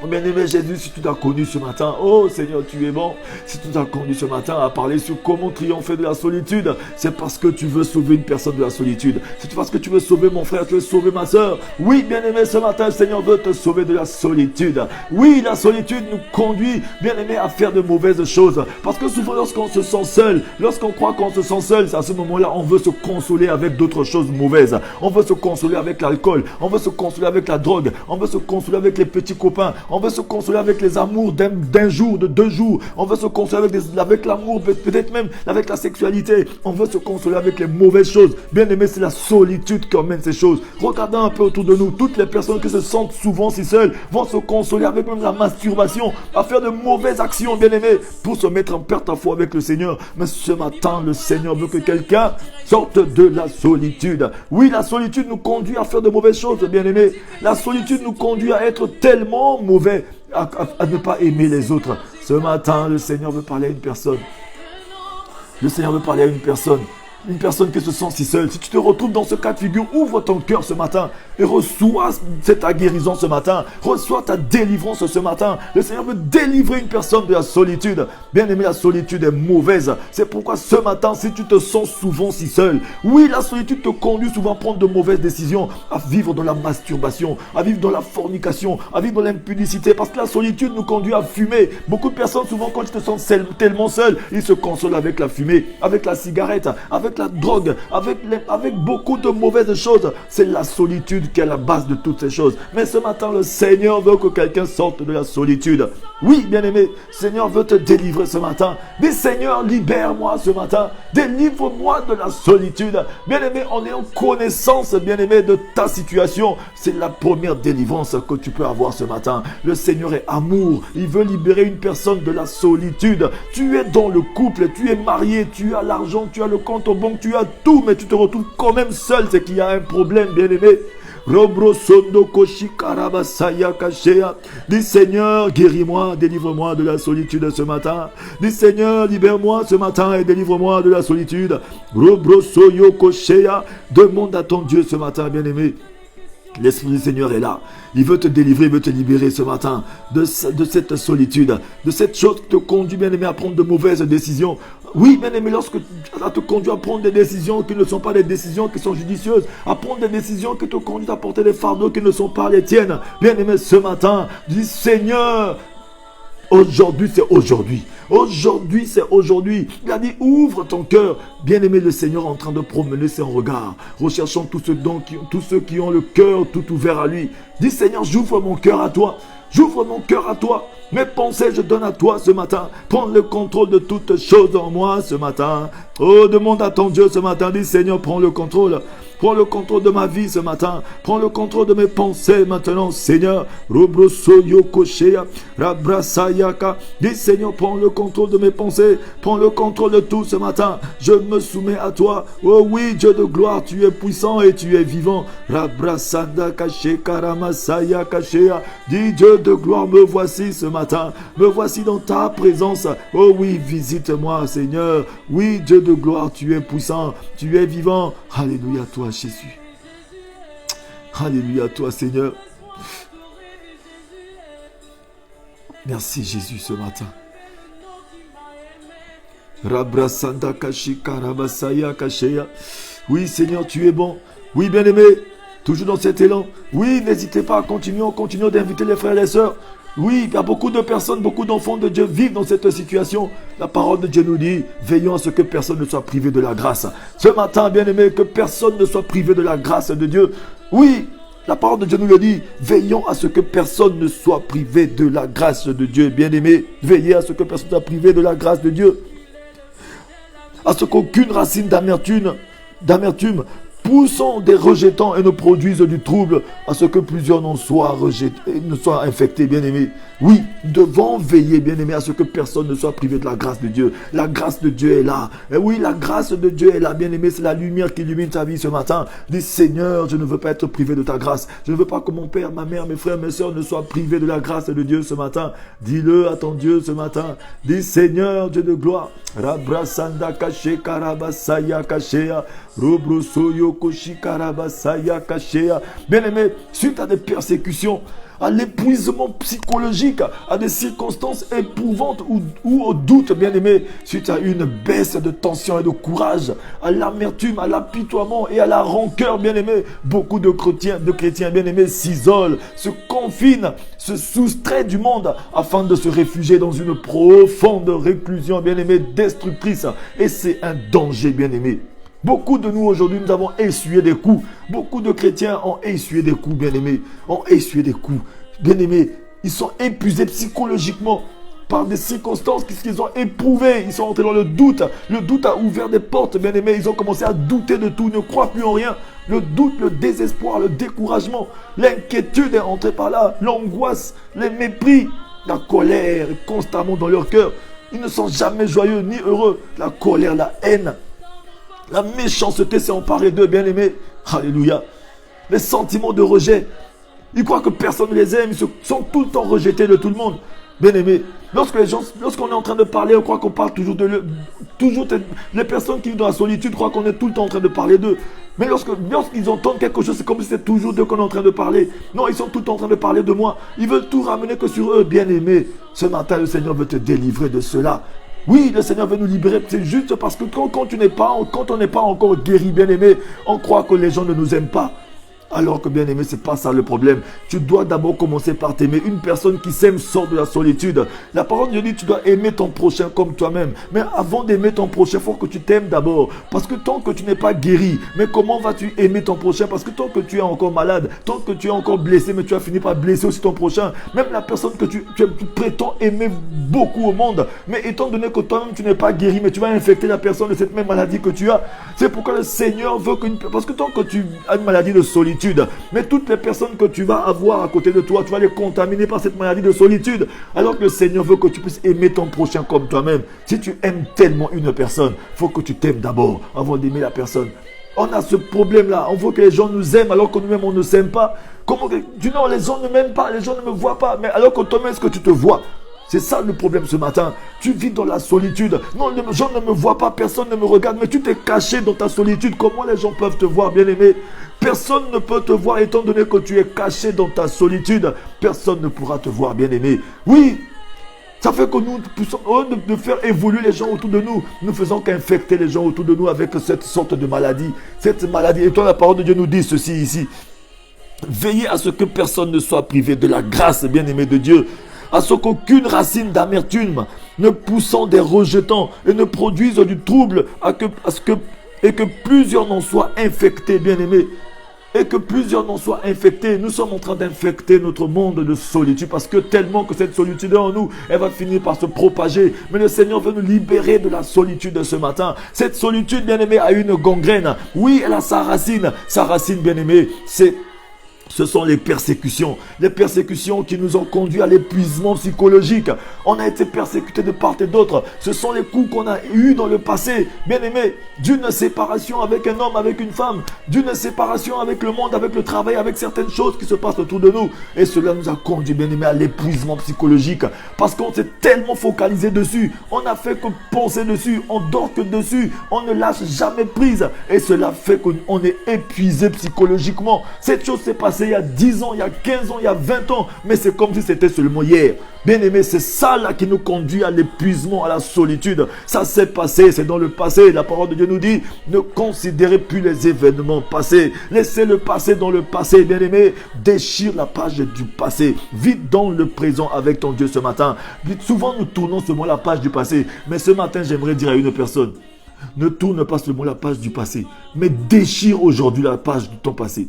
bien-aimé Jésus, si tu t'as connu ce matin, oh Seigneur, tu es bon. Si tu t'as connu ce matin à parler sur comment triompher de la solitude, c'est parce que tu veux sauver une personne de la solitude. C'est parce que tu veux sauver mon frère, tu veux sauver ma soeur. Oui, bien-aimé, ce matin, le Seigneur veut te sauver de la solitude. Oui, la solitude nous conduit, bien-aimé, à faire de mauvaises choses. Parce que souvent, lorsqu'on se sent seul, lorsqu'on croit qu'on se sent seul, c'est à ce moment-là, on veut se consoler avec d'autres choses mauvaises. On veut se consoler avec l'alcool. On veut se consoler avec la drogue. On veut se consoler avec les petits copains. On veut se consoler avec les amours d'un jour, de 2 jours. On veut se consoler avec l'amour, peut-être même avec la sexualité. On veut se consoler avec les mauvaises choses. Bien aimé, c'est la solitude qui emmène ces choses. Regardons un peu autour de nous. Toutes les personnes qui se sentent souvent si seules vont se consoler avec même la masturbation, à faire de mauvaises actions, bien aimé, pour se mettre en perte à foi avec le Seigneur. Mais ce matin, le Seigneur veut que quelqu'un sorte de la solitude. Oui, la solitude nous conduit à faire de mauvaises choses, bien aimé. La solitude nous conduit à être tellement mauvais, à ne pas aimer les autres. Ce matin, le Seigneur veut parler à une personne. Le Seigneur veut parler à une personne. Une personne qui se sent si seule. Si tu te retrouves dans ce cas de figure, ouvre ton cœur ce matin et reçois cette guérison ce matin. Reçois ta délivrance ce matin. Le Seigneur veut délivrer une personne de la solitude. Bien aimé, la solitude est mauvaise. C'est pourquoi ce matin, si tu te sens souvent si seul, oui, la solitude te conduit souvent à prendre de mauvaises décisions, à vivre dans la masturbation, à vivre dans la fornication, à vivre dans l'impudicité, parce que la solitude nous conduit à fumer. Beaucoup de personnes, souvent, quand ils se sentent tellement seuls, ils se consolent avec la fumée, avec la cigarette, avec la drogue, avec beaucoup de mauvaises choses. C'est la solitude qui est à la base de toutes ces choses. Mais ce matin, le Seigneur veut que quelqu'un sorte de la solitude. Oui, bien-aimé, le Seigneur veut te délivrer ce matin. Dis Seigneur, libère-moi ce matin. Délivre-moi de la solitude. Bien-aimé, en ayant connaissance, bien-aimé, de ta situation, c'est la première délivrance que tu peux avoir ce matin. Le Seigneur est amour. Il veut libérer une personne de la solitude. Tu es dans le couple, tu es marié, tu as l'argent, tu as le compte au banque, tu as tout, mais tu te retrouves quand même seul. C'est qu'il y a un problème, bien-aimé. Dis Seigneur, guéris-moi, délivre-moi de la solitude ce matin. Dis Seigneur, libère-moi ce matin et délivre-moi de la solitude. Demande à ton Dieu ce matin, bien-aimé. L'Esprit du Seigneur est là. Il veut te délivrer, il veut te libérer ce matin de cette solitude, de cette chose qui te conduit, bien-aimé, à prendre de mauvaises décisions. Oui, bien-aimé, lorsque ça te conduit à prendre des décisions qui ne sont pas des décisions qui sont judicieuses, à prendre des décisions qui te conduisent à porter des fardeaux qui ne sont pas les tiennes. Bien-aimé, ce matin, dis Seigneur, aujourd'hui, c'est aujourd'hui. Aujourd'hui, c'est aujourd'hui. Il a dit, ouvre ton cœur. Bien-aimé, le Seigneur est en train de promener ses regards, recherchant tous ceux qui ont le cœur tout ouvert à lui. Dis Seigneur, j'ouvre mon cœur à toi. J'ouvre mon cœur à toi. Mes pensées, je donne à toi ce matin. Prends le contrôle de toutes choses en moi ce matin. Oh, demande à ton Dieu ce matin. Dis Seigneur, prends le contrôle. Prends le contrôle de ma vie ce matin. Prends le contrôle de mes pensées maintenant, Seigneur. Dis Seigneur, prends le contrôle de mes pensées. Prends le contrôle de tout ce matin. Je me soumets à toi. Oh oui, Dieu de gloire, tu es puissant et tu es vivant. Dis Dieu de gloire, me voici ce matin. Me voici dans ta présence. Oh oui, visite-moi, Seigneur. Oui, Dieu de gloire, tu es puissant. Tu es vivant. Alléluia, toi. Jésus. Alléluia, toi Seigneur. Merci Jésus ce matin. Oui Seigneur, tu es bon. Oui bien-aimé, toujours dans cet élan. Oui, n'hésitez pas à continuer, continuons d'inviter les frères et les sœurs. Oui, il y a beaucoup de personnes, beaucoup d'enfants de Dieu vivent dans cette situation. La parole de Dieu nous dit, veillons à ce que personne ne soit privé de la grâce. Ce matin, bien-aimé, que personne ne soit privé de la grâce de Dieu. Oui, la parole de Dieu nous le dit, veillons à ce que personne ne soit privé de la grâce de Dieu. Bien-aimé, veillez à ce que personne ne soit privé de la grâce de Dieu. À ce qu'aucune racine d'amertume poussons des rejetants et ne produisent du trouble, à ce que plusieurs n'en soient rejetés, ne soient infectés, bien-aimés. Oui, nous devons veiller, bien-aimés, à ce que personne ne soit privé de la grâce de Dieu. La grâce de Dieu est là. Et oui, la grâce de Dieu est là, bien-aimé. C'est la lumière qui illumine ta vie ce matin. Dis, Seigneur, je ne veux pas être privé de ta grâce. Je ne veux pas que mon père, ma mère, mes frères, mes soeurs ne soient privés de la grâce de Dieu ce matin. Dis-le à ton Dieu ce matin. Dis, Seigneur, Dieu de gloire. Rabrasanda kache karabasaya kachea. Robrosoyo koshi karabasaya kachea. Bien-aimé, suite à des persécutions, à l'épuisement psychologique, à des circonstances éprouvantes ou au doute, bien-aimé, suite à une baisse de tension et de courage, à l'amertume, à l'apitoiement et à la rancœur, bien-aimé, beaucoup de chrétiens, bien-aimés, s'isolent, se confinent, se soustraient du monde afin de se réfugier dans une profonde réclusion, bien-aimé, destructrice. Et c'est un danger, bien-aimé. Beaucoup de nous aujourd'hui, nous avons essuyé des coups. Beaucoup de chrétiens ont essuyé des coups, bien-aimés. Ont essuyé des coups. Bien-aimés, ils sont épuisés psychologiquement par des circonstances qu'ils ont éprouvées. Ils sont entrés dans le doute. Le doute a ouvert des portes, bien-aimés. Ils ont commencé à douter de tout, ne croient plus en rien. Le doute, le désespoir, le découragement, l'inquiétude est entrée par là. L'angoisse, les mépris, la colère est constamment dans leur cœur. Ils ne sont jamais joyeux ni heureux. La colère, la haine. La méchanceté s'est emparée d'eux, bien-aimés. Alléluia. Les sentiments de rejet. Ils croient que personne ne les aime. Ils sont tout le temps rejetés de tout le monde. Bien-aimés, lorsqu'on est en train de parler, on croit qu'on parle toujours les personnes qui vivent dans la solitude croient qu'on est tout le temps en train de parler d'eux. Mais lorsqu'ils entendent quelque chose, c'est comme si c'était toujours d'eux qu'on est en train de parler. Non, ils sont tout le temps en train de parler de moi. Ils veulent tout ramener que sur eux, bien-aimés. Ce matin, le Seigneur veut te délivrer de cela. Oui, le Seigneur veut nous libérer. C'est juste parce que quand on n'est pas encore guéri, bien-aimé, on croit que les gens ne nous aiment pas. Alors que bien-aimé, c'est pas ça le problème. Tu dois d'abord commencer par t'aimer. Une personne qui s'aime sort de la solitude. La parole de Dieu dit, tu dois aimer ton prochain comme toi-même. Mais avant d'aimer ton prochain, il faut que tu t'aimes d'abord. Parce que tant que tu n'es pas guéri, mais comment vas-tu aimer ton prochain? Parce que tant que tu es encore malade, tant que tu es encore blessé, mais tu as fini par blesser aussi ton prochain. Même la personne que tu prétends aimer beaucoup au monde, mais étant donné que toi-même tu n'es pas guéri, mais tu vas infecter la personne de cette même maladie que tu as. C'est pourquoi le Seigneur veut parce que tant que tu as une maladie de solitude, mais toutes les personnes que tu vas avoir à côté de toi, tu vas les contaminer par cette maladie de solitude. Alors que le Seigneur veut que tu puisses aimer ton prochain comme toi-même. Si tu aimes tellement une personne, il faut que tu t'aimes d'abord avant d'aimer la personne. On a ce problème-là. On veut que les gens nous aiment alors que nous-mêmes on ne s'aime pas. Comment que non, les gens ne m'aiment pas, les gens ne me voient pas. Mais alors que toi-même, est-ce que tu te vois? C'est ça le problème ce matin. Tu vis dans la solitude. Non, les gens ne me voient pas, personne ne me regarde, mais tu t'es caché dans ta solitude. Comment les gens peuvent te voir, bien-aimé? Personne ne peut te voir étant donné que tu es caché dans ta solitude. Personne ne pourra te voir, bien-aimé. Oui, ça fait que nous poussons de faire évoluer les gens autour de nous. Nous ne faisons qu'infecter les gens autour de nous avec cette sorte de maladie. Cette maladie. Et toi, la parole de Dieu nous dit ceci ici. Veillez à ce que personne ne soit privé de la grâce, bien-aimé de Dieu. À ce qu'aucune racine d'amertume ne poussant des rejetants et ne produise du trouble et que plusieurs n'en soient infectés, bien-aimés. et que plusieurs n'en soient infectés. Nous sommes en train d'infecter notre monde de solitude parce que tellement que cette solitude est en nous, elle va finir par se propager. Mais le Seigneur veut nous libérer de la solitude de ce matin. Cette solitude, bien-aimé, a une gangrène. Oui, elle a sa racine. Sa racine, bien-aimé, ce sont les persécutions qui nous ont conduits à l'épuisement psychologique. On a été persécutés de part et d'autre. Ce sont les coups qu'on a eus dans le passé, bien aimé, d'une séparation avec un homme, avec une femme, d'une séparation avec le monde, avec le travail, avec certaines choses qui se passent autour de nous. Et cela nous a conduits, bien aimé, à l'épuisement psychologique. Parce qu'on s'est tellement focalisé dessus. On n'a fait que penser dessus. On dort que dessus. On ne lâche jamais prise. Et cela fait qu'on est épuisé psychologiquement. Cette chose s'est passée il y a 10 ans, il y a 15 ans, il y a 20 ans, mais c'est comme si c'était seulement hier. Bien aimé, c'est ça là qui nous conduit à l'épuisement, à la solitude. Ça s'est passé, c'est dans le passé. La parole de Dieu nous dit, ne considérez plus les événements passés. Laissez le passé dans le passé, bien aimé. Déchire la page du passé. Vite dans le présent avec ton Dieu ce matin. Souvent nous tournons seulement la page du passé, mais ce matin j'aimerais dire à une personne, ne tourne pas seulement la page du passé, mais déchire aujourd'hui la page de ton passé.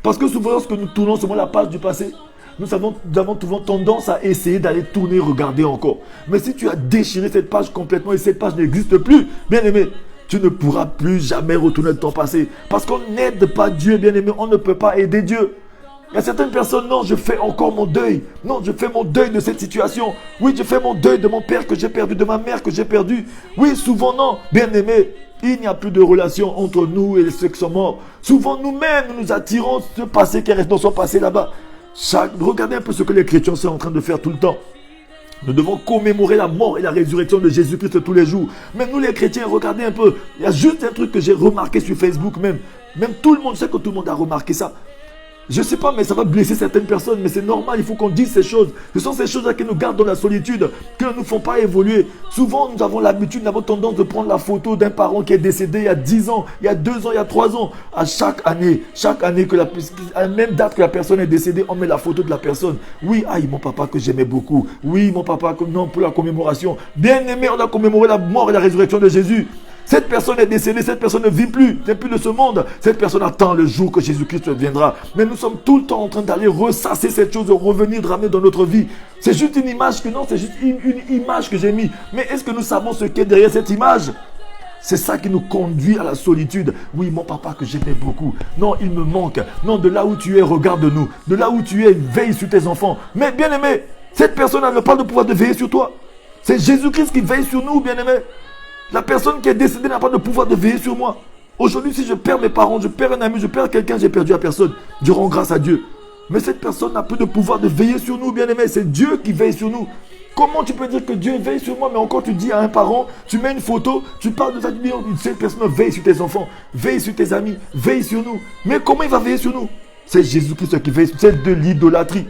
Parce que souvent, lorsque nous tournons seulement la page du passé, nous avons souvent tendance à essayer d'aller tourner, regarder encore. Mais si tu as déchiré cette page complètement et cette page n'existe plus, bien aimé, tu ne pourras plus jamais retourner dans ton passé. Parce qu'on n'aide pas Dieu, bien aimé, on ne peut pas aider Dieu. Il y a certaines personnes, non, je fais encore mon deuil. Non, je fais mon deuil de cette situation. Oui, je fais mon deuil de mon père que j'ai perdu, de ma mère que j'ai perdue. Oui, souvent non, bien aimé. Il n'y a plus de relation entre nous et ceux qui sont morts. Souvent, nous-mêmes, nous attirons ce passé qui reste dans son passé là-bas. Regardez un peu ce que les chrétiens sont en train de faire tout le temps. Nous devons commémorer la mort et la résurrection de Jésus-Christ tous les jours. Même nous, les chrétiens, regardez un peu. Il y a juste un truc que j'ai remarqué sur Facebook même. Même tout le monde, je sais que tout le monde a remarqué ça. Je ne sais pas, mais ça va blesser certaines personnes, mais c'est normal, il faut qu'on dise ces choses. Ce sont ces choses-là qui nous gardent dans la solitude, qui ne nous font pas évoluer. Souvent, nous avons l'habitude, nous avons tendance de prendre la photo d'un parent qui est décédé il y a 10 ans, il y a 2 ans, il y a 3 ans. À chaque année à la même date que la personne est décédée, on met la photo de la personne. Oui, mon papa que j'aimais beaucoup. Oui, mon papa, non, pour la commémoration. Bien aimé, on a commémoré la mort et la résurrection de Jésus. Cette personne est décédée, cette personne ne vit plus, n'est plus de ce monde. Cette personne attend le jour que Jésus-Christ viendra. Mais nous sommes tout le temps en train d'aller ressasser cette chose, de revenir, de ramener dans notre vie. C'est juste une image que non, c'est juste une image que j'ai mis. Mais est-ce que nous savons ce qu'est derrière cette image? C'est ça qui nous conduit à la solitude. Oui, mon papa que j'aimais beaucoup. Non, il me manque. Non, de là où tu es, regarde-nous. De là où tu es, veille sur tes enfants. Mais bien aimé, cette personne n'a pas le pouvoir de veiller sur toi. C'est Jésus-Christ qui veille sur nous, bien aimé. La personne qui est décédée n'a pas de pouvoir de veiller sur moi. Aujourd'hui, si je perds mes parents, je perds un ami, je perds quelqu'un, j'ai perdu la personne. Je rends grâce à Dieu. Mais cette personne n'a plus de pouvoir de veiller sur nous, bien aimé. C'est Dieu qui veille sur nous. Comment tu peux dire que Dieu veille sur moi, mais encore tu dis à un parent, tu mets une photo, tu parles de ça, tu dis, cette personne veille sur tes enfants, veille sur tes amis, veille sur nous. Mais comment il va veiller sur nous? C'est Jésus-Christ qui veille sur nous. C'est de l'idolâtrie.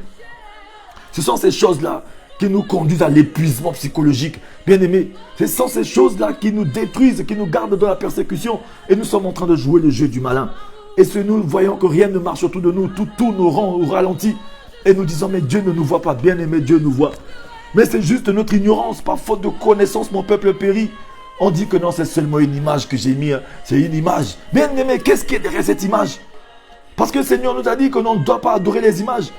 Ce sont ces choses-là qui nous conduisent à l'épuisement psychologique. Bien aimé, ce sont ces choses-là qui nous détruisent, qui nous gardent dans la persécution. Et nous sommes en train de jouer le jeu du malin. Et si nous voyons que rien ne marche autour de nous, tout tourne au ralenti. Et nous disons, mais Dieu ne nous voit pas. Bien aimé, Dieu nous voit. Mais c'est juste notre ignorance, par faute de connaissance, mon peuple périt. On dit que non, c'est seulement une image que j'ai mis. C'est une image. Bien aimé, qu'est-ce qui est derrière cette image? Parce que le Seigneur nous a dit que l'on ne doit pas adorer les images.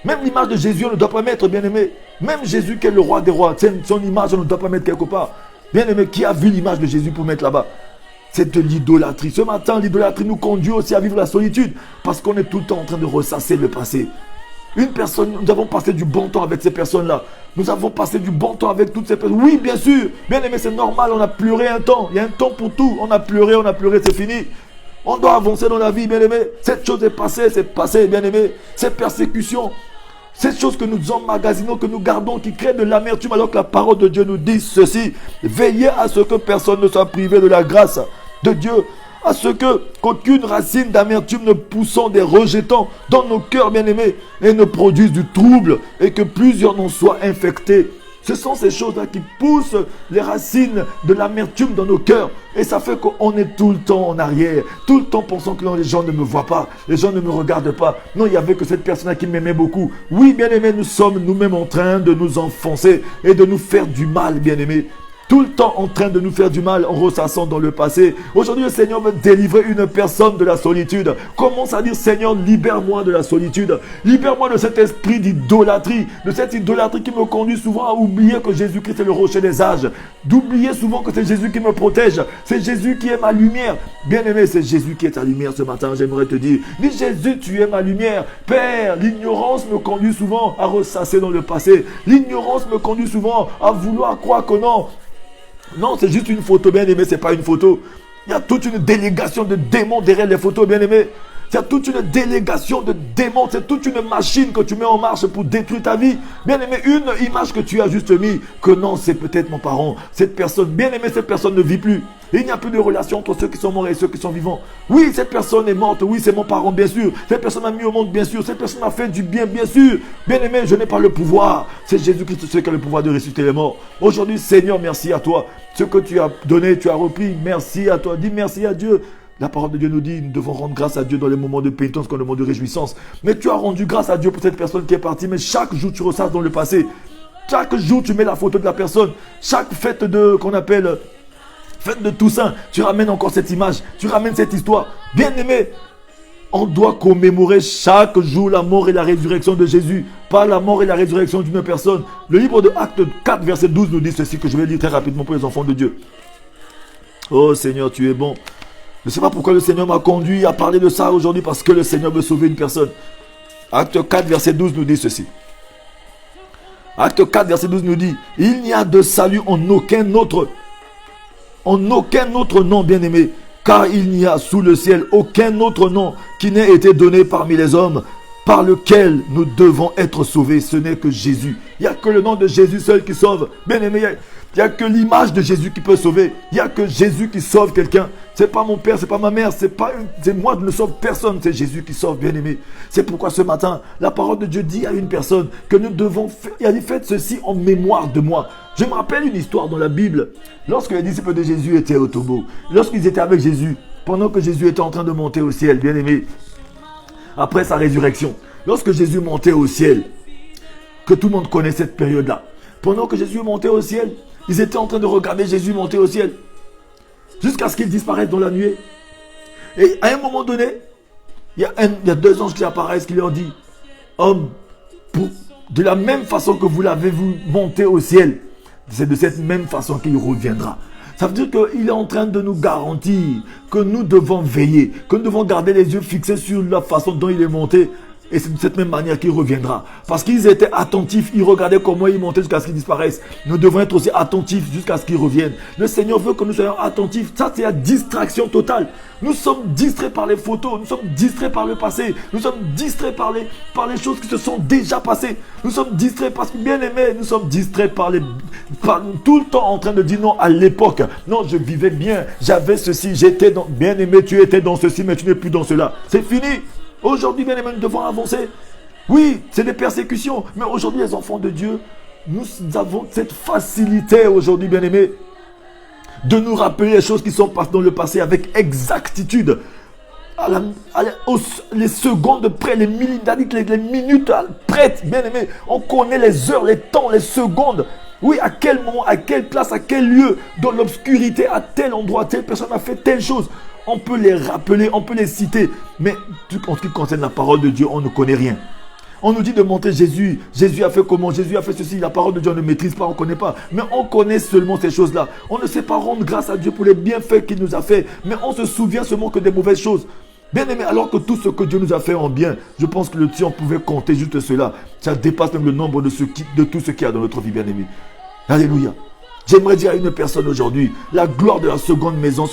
Même l'image de Jésus, on ne doit pas mettre, bien aimé. Même Jésus qui est le roi des rois, son image, on ne doit pas mettre quelque part. Bien aimé, qui a vu l'image de Jésus pour mettre là-bas? C'est de l'idolâtrie. Ce matin, l'idolâtrie nous conduit aussi à vivre la solitude. Parce qu'on est tout le temps en train de ressasser le passé. Une personne, nous avons passé du bon temps avec ces personnes-là. Nous avons passé du bon temps avec toutes ces personnes. Oui, bien sûr. Bien aimé, c'est normal, on a pleuré un temps. Il y a un temps pour tout. On a pleuré, c'est fini. On doit avancer dans la vie, bien aimé. Cette chose est passé, bien aimé. Cette persécution, cette chose que nous emmagasinons, que nous gardons, qui crée de l'amertume, alors que la parole de Dieu nous dit ceci. Veillez à ce que personne ne soit privé de la grâce de Dieu. À ce qu'aucune racine d'amertume ne poussant des rejetants dans nos cœurs, bien aimés, et ne produise du trouble, et que plusieurs n'en soient infectés. Ce sont ces choses-là qui poussent les racines de l'amertume dans nos cœurs. Et ça fait qu'on est tout le temps en arrière. Tout le temps pensant que non, les gens ne me voient pas. Les gens ne me regardent pas. Non, il n'y avait que cette personne-là qui m'aimait beaucoup. Oui, bien aimé, nous sommes nous-mêmes en train de nous enfoncer et de nous faire du mal, bien aimé. tout le temps en train de nous faire du mal en ressassant dans le passé. Aujourd'hui, le Seigneur veut délivrer une personne de la solitude. Commence à dire, Seigneur, libère-moi de la solitude. Libère-moi de cet esprit d'idolâtrie, de cette idolâtrie qui me conduit souvent à oublier que Jésus-Christ est le rocher des âges. D'oublier souvent que c'est Jésus qui me protège. C'est Jésus qui est ma lumière. Bien-aimé, c'est Jésus qui est ta lumière ce matin. J'aimerais te dire, dis Jésus, tu es ma lumière. Père, l'ignorance me conduit souvent à ressasser dans le passé. L'ignorance me conduit souvent à vouloir croire que non. Non, c'est juste une photo, bien-aimé, c'est pas une photo. Il y a toute une délégation de démons derrière les photos, bien-aimé. Il y a toute une délégation de démons, c'est toute une machine que tu mets en marche pour détruire ta vie. Bien-aimé, une image que tu as juste mis, que non, c'est peut-être mon parent. Cette personne, bien-aimé, cette personne ne vit plus. Il n'y a plus de relation entre ceux qui sont morts et ceux qui sont vivants. Oui, cette personne est morte, oui, c'est mon parent, bien sûr. Cette personne m'a mis au monde, bien sûr. Cette personne m'a fait du bien, bien sûr. Bien-aimé, je n'ai pas le pouvoir. C'est Jésus-Christ qui a le pouvoir de ressusciter les morts. Aujourd'hui, Seigneur, merci à toi. Ce que tu as donné, tu as repris. Merci à toi. Dis merci à Dieu. La parole de Dieu nous dit, nous devons rendre grâce à Dieu dans les moments de pénitence comme les moments de réjouissance. Mais tu as rendu grâce à Dieu pour cette personne qui est partie. Mais chaque jour, tu ressasses dans le passé. Chaque jour, tu mets la photo de la personne. Chaque fête qu'on appelle fête de Toussaint, tu ramènes encore cette image. Tu ramènes cette histoire. Bien-aimé, on doit commémorer chaque jour la mort et la résurrection de Jésus. Pas la mort et la résurrection d'une personne. Le livre de Actes 4, verset 12 nous dit ceci que je vais lire très rapidement pour les enfants de Dieu. Oh Seigneur, tu es bon. Je ne sais pas pourquoi le Seigneur m'a conduit à parler de ça aujourd'hui, parce que le Seigneur veut sauver une personne. Acte 4, verset 12 nous dit ceci. Acte 4, verset 12 nous dit, il n'y a de salut en aucun autre nom, bien-aimé, car il n'y a sous le ciel aucun autre nom qui n'ait été donné parmi les hommes, par lequel nous devons être sauvés. Ce n'est que Jésus. Il n'y a que le nom de Jésus seul qui sauve. Bien-aimé, il n'y a que l'image de Jésus qui peut sauver. Il n'y a que Jésus qui sauve quelqu'un. Ce n'est pas mon père, ce n'est pas ma mère, c'est moi, je ne sauve personne. C'est Jésus qui sauve, bien-aimé. C'est pourquoi ce matin, la parole de Dieu dit à une personne que nous devons faire. Il a dit, faites ceci en mémoire de moi. Je me rappelle une histoire dans la Bible. Lorsque les disciples de Jésus étaient au tombeau, lorsqu'ils étaient avec Jésus, pendant que Jésus était en train de monter au ciel, bien-aimé, après sa résurrection, lorsque Jésus montait au ciel, que tout le monde connaît cette période-là, pendant que Jésus montait au ciel, ils étaient en train de regarder Jésus monter au ciel, jusqu'à ce qu'il disparaisse dans la nuée. Et à un moment donné, il y a deux anges qui apparaissent, qui leur disent, homme, de la même façon que vous l'avez vu monter au ciel, c'est de cette même façon qu'il reviendra. Ça veut dire qu'il est en train de nous garantir que nous devons veiller, que nous devons garder les yeux fixés sur la façon dont il est monté. Et c'est de cette même manière qu'il reviendra. Parce qu'ils étaient attentifs, ils regardaient comment il montait jusqu'à ce qu'il disparaisse. Nous devons être aussi attentifs jusqu'à ce qu'il revienne. Le Seigneur veut que nous soyons attentifs. Ça, c'est la distraction totale. Nous sommes distraits par les photos, nous sommes distraits par le passé, nous sommes distraits par les choses qui se sont déjà passées. Nous sommes distraits parce que, bien aimés, nous sommes distraits par tout le temps en train de dire non à l'époque. Non, je vivais bien, j'avais ceci, j'étais dans... Bien aimé, tu étais dans ceci, mais tu n'es plus dans cela. C'est fini. Aujourd'hui, bien aimés, nous devons avancer. Oui, c'est des persécutions. Mais aujourd'hui, les enfants de Dieu, nous avons cette facilité aujourd'hui, bien aimés, de nous rappeler les choses qui sont passées dans le passé avec exactitude. Les secondes près, les minutes près, bien aimés. On connaît les heures, les temps, les secondes. Oui, à quel moment, à quelle place, à quel lieu, dans l'obscurité, à tel endroit, telle personne a fait telle chose. On peut les rappeler, on peut les citer. Mais en ce qui concerne la parole de Dieu, on ne connaît rien. On nous dit de montrer Jésus. Jésus a fait comment? Jésus a fait ceci. La parole de Dieu, on ne maîtrise pas, on ne connaît pas. Mais on connaît seulement ces choses-là. On ne sait pas rendre grâce à Dieu pour les bienfaits qu'il nous a fait. Mais on se souvient seulement que des mauvaises choses. Bien aimé, alors que tout ce que Dieu nous a fait en bien, je pense que si on pouvait compter juste cela, ça dépasse même le nombre de tout ce qu'il y a dans notre vie, bien aimé. Alléluia. J'aimerais dire à une personne aujourd'hui, la gloire de la seconde maison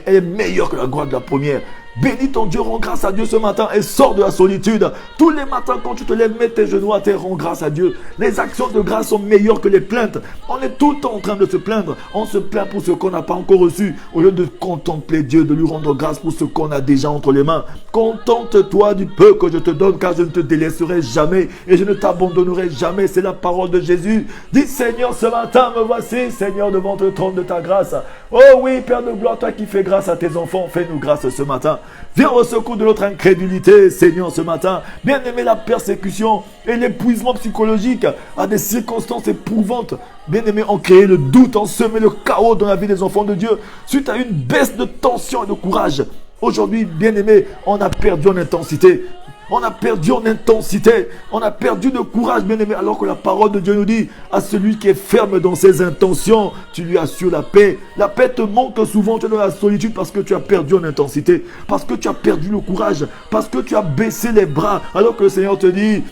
elle est meilleure que la gloire de la première. Bénis ton Dieu, rends grâce à Dieu ce matin et sors de la solitude. Tous les matins quand tu te lèves, mets tes genoux à terre, rends grâce à Dieu. Les actions de grâce sont meilleures que les plaintes. On est tout le temps en train de se plaindre. On se plaint pour ce qu'on n'a pas encore reçu. Au lieu de contempler Dieu, de lui rendre grâce pour ce qu'on a déjà entre les mains. Contente-toi du peu que je te donne, car je ne te délaisserai jamais et je ne t'abandonnerai jamais. C'est la parole de Jésus. Dis Seigneur, ce matin me voici, Seigneur, devant le trône de ta grâce. Oh oui, Père de gloire, toi qui fais grâce à tes enfants, fais-nous grâce ce matin. Viens au secours de notre incrédulité, Seigneur, ce matin. Bien-aimé, la persécution et l'épuisement psychologique à des circonstances éprouvantes, bien-aimé, ont créé le doute, ont semé le chaos dans la vie des enfants de Dieu, suite à une baisse de tension et de courage. Aujourd'hui, bien-aimé, on a perdu en intensité. On a perdu en intensité, on a perdu de courage, bien-aimé, alors que la parole de Dieu nous dit, à celui qui est ferme dans ses intentions, tu lui assures la paix. La paix te manque souvent, tu es dans la solitude parce que tu as perdu en intensité, parce que tu as perdu le courage, parce que tu as baissé les bras, alors que le Seigneur te dit,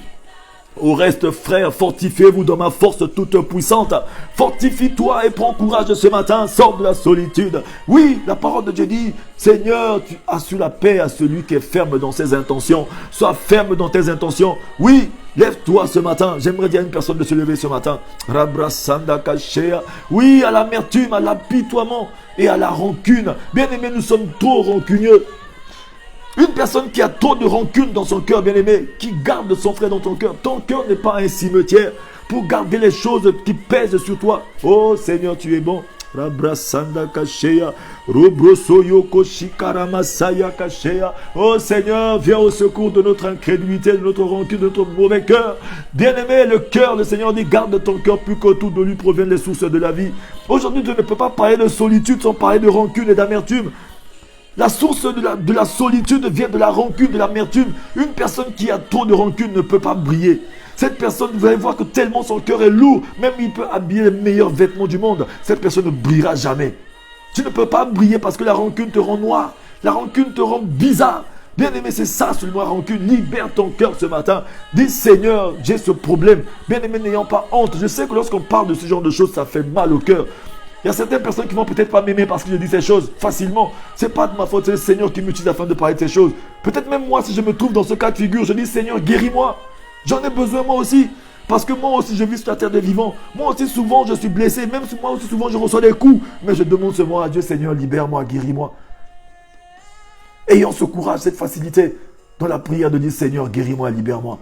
au reste, frères, fortifiez-vous dans ma force toute puissante. Fortifie-toi et prends courage ce matin. Sors de la solitude. Oui, la parole de Dieu dit, Seigneur, tu assures la paix à celui qui est ferme dans ses intentions. Sois ferme dans tes intentions. Oui, lève-toi ce matin. J'aimerais dire à une personne de se lever ce matin. Oui, à l'amertume, à l'apitoiement et à la rancune. Bien aimé, nous sommes trop rancunieux. Une personne qui a trop de rancune dans son cœur, bien-aimé, qui garde son frère dans ton cœur n'est pas un cimetière pour garder les choses qui pèsent sur toi. Oh Seigneur, tu es bon. Oh Seigneur, viens au secours de notre incrédulité, de notre rancune, de notre mauvais cœur. Bien-aimé, le cœur, le Seigneur dit, garde ton cœur plus que tout, de lui proviennent les sources de la vie. Aujourd'hui, tu ne peux pas parler de solitude sans parler de rancune et d'amertume. La source de la solitude vient de la rancune, de l'amertume. Une personne qui a trop de rancune ne peut pas briller. Cette personne, vous allez voir que tellement son cœur est lourd, même il peut habiller les meilleurs vêtements du monde, cette personne ne brillera jamais. Tu ne peux pas briller parce que la rancune te rend noir. La rancune te rend bizarre. Bien-aimé, c'est ça seulement la rancune. Libère ton cœur ce matin. Dis Seigneur, j'ai ce problème. Bien-aimé, n'ayant pas honte. Je sais que lorsqu'on parle de ce genre de choses, ça fait mal au cœur. Il y a certaines personnes qui vont peut-être pas m'aimer parce que je dis ces choses facilement. C'est pas de ma faute, c'est le Seigneur qui m'utilise afin de parler de ces choses. Peut-être même moi, si je me trouve dans ce cas de figure, je dis Seigneur, guéris-moi. J'en ai besoin moi aussi. Parce que moi aussi, je vis sur la terre des vivants. Moi aussi, souvent, je suis blessé. Même si moi aussi, souvent, je reçois des coups. Mais je demande seulement à Dieu, Seigneur, libère-moi, guéris-moi. Ayant ce courage, cette facilité dans la prière de dire Seigneur, guéris-moi, libère-moi.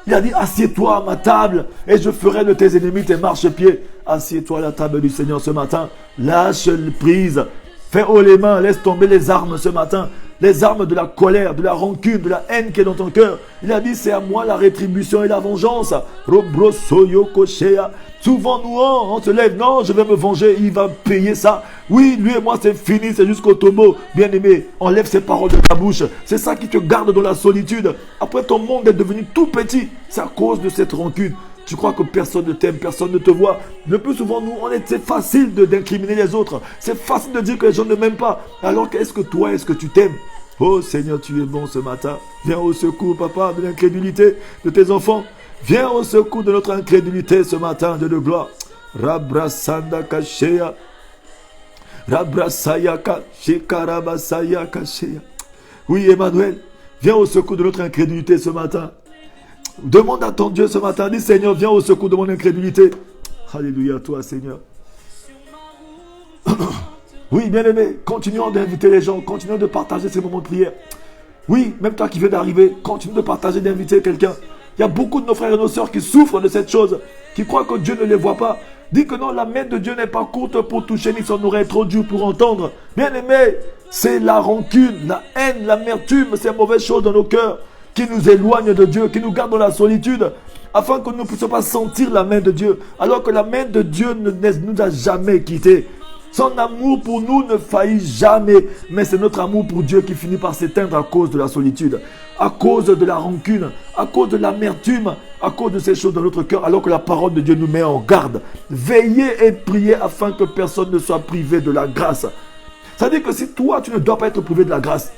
Il a dit, assieds-toi à ma table et je ferai de tes ennemis tes marchepieds. Assieds-toi à la table du Seigneur ce matin. Lâche prise. Fais haut les mains. Laisse tomber les armes ce matin. Les armes de la colère, de la rancune, de la haine qui est dans ton cœur. Il a dit, c'est à moi la rétribution et la vengeance. Souvent nous, on se lève. Non, je vais me venger. Il va payer ça. Oui, lui et moi, c'est fini. C'est jusqu'au tombeau. Bien-aimé, enlève ces paroles de ta bouche. C'est ça qui te garde dans la solitude. Après, ton monde est devenu tout petit. C'est à cause de cette rancune. Tu crois que personne ne t'aime, personne ne te voit. Le plus souvent, nous, c'est facile d'incriminer les autres. C'est facile de dire que les gens ne m'aiment pas. Alors qu'est-ce que toi, est-ce que tu t'aimes? Oh Seigneur, tu es bon ce matin. Viens au secours, papa, de l'incrédulité de tes enfants. Viens au secours de notre incrédulité ce matin, Dieu de gloire. Rabrasanda kashea. Rabrasaya kashekarabasaya kashea. Oui, Emmanuel, viens au secours de notre incrédulité ce matin. Demande à ton Dieu ce matin. Dis Seigneur, viens au secours de mon incrédulité. Alléluia, toi Seigneur. Oui, bien-aimé, continuons d'inviter les gens. Continuons de partager ces moments de prière. Oui, même toi qui viens d'arriver, continue de partager, d'inviter quelqu'un. Il y a beaucoup de nos frères et nos sœurs qui souffrent de cette chose, qui croient que Dieu ne les voit pas. Dis que non, la main de Dieu n'est pas courte pour toucher, ni son oreille trop dure pour entendre. Bien-aimé, c'est la rancune, la haine, l'amertume, ces mauvaises choses dans nos cœurs qui nous éloignent de Dieu, qui nous gardent dans la solitude, afin que nous ne puissions pas sentir la main de Dieu, alors que la main de Dieu ne nous a jamais quittés. Son amour pour nous ne faillit jamais, mais c'est notre amour pour Dieu qui finit par s'éteindre à cause de la solitude, à cause de la rancune, à cause de l'amertume, à cause de ces choses dans notre cœur, alors que la parole de Dieu nous met en garde. Veillez et priez afin que personne ne soit privé de la grâce. C'est-à-dire que si toi, tu ne dois pas être privé de la grâce,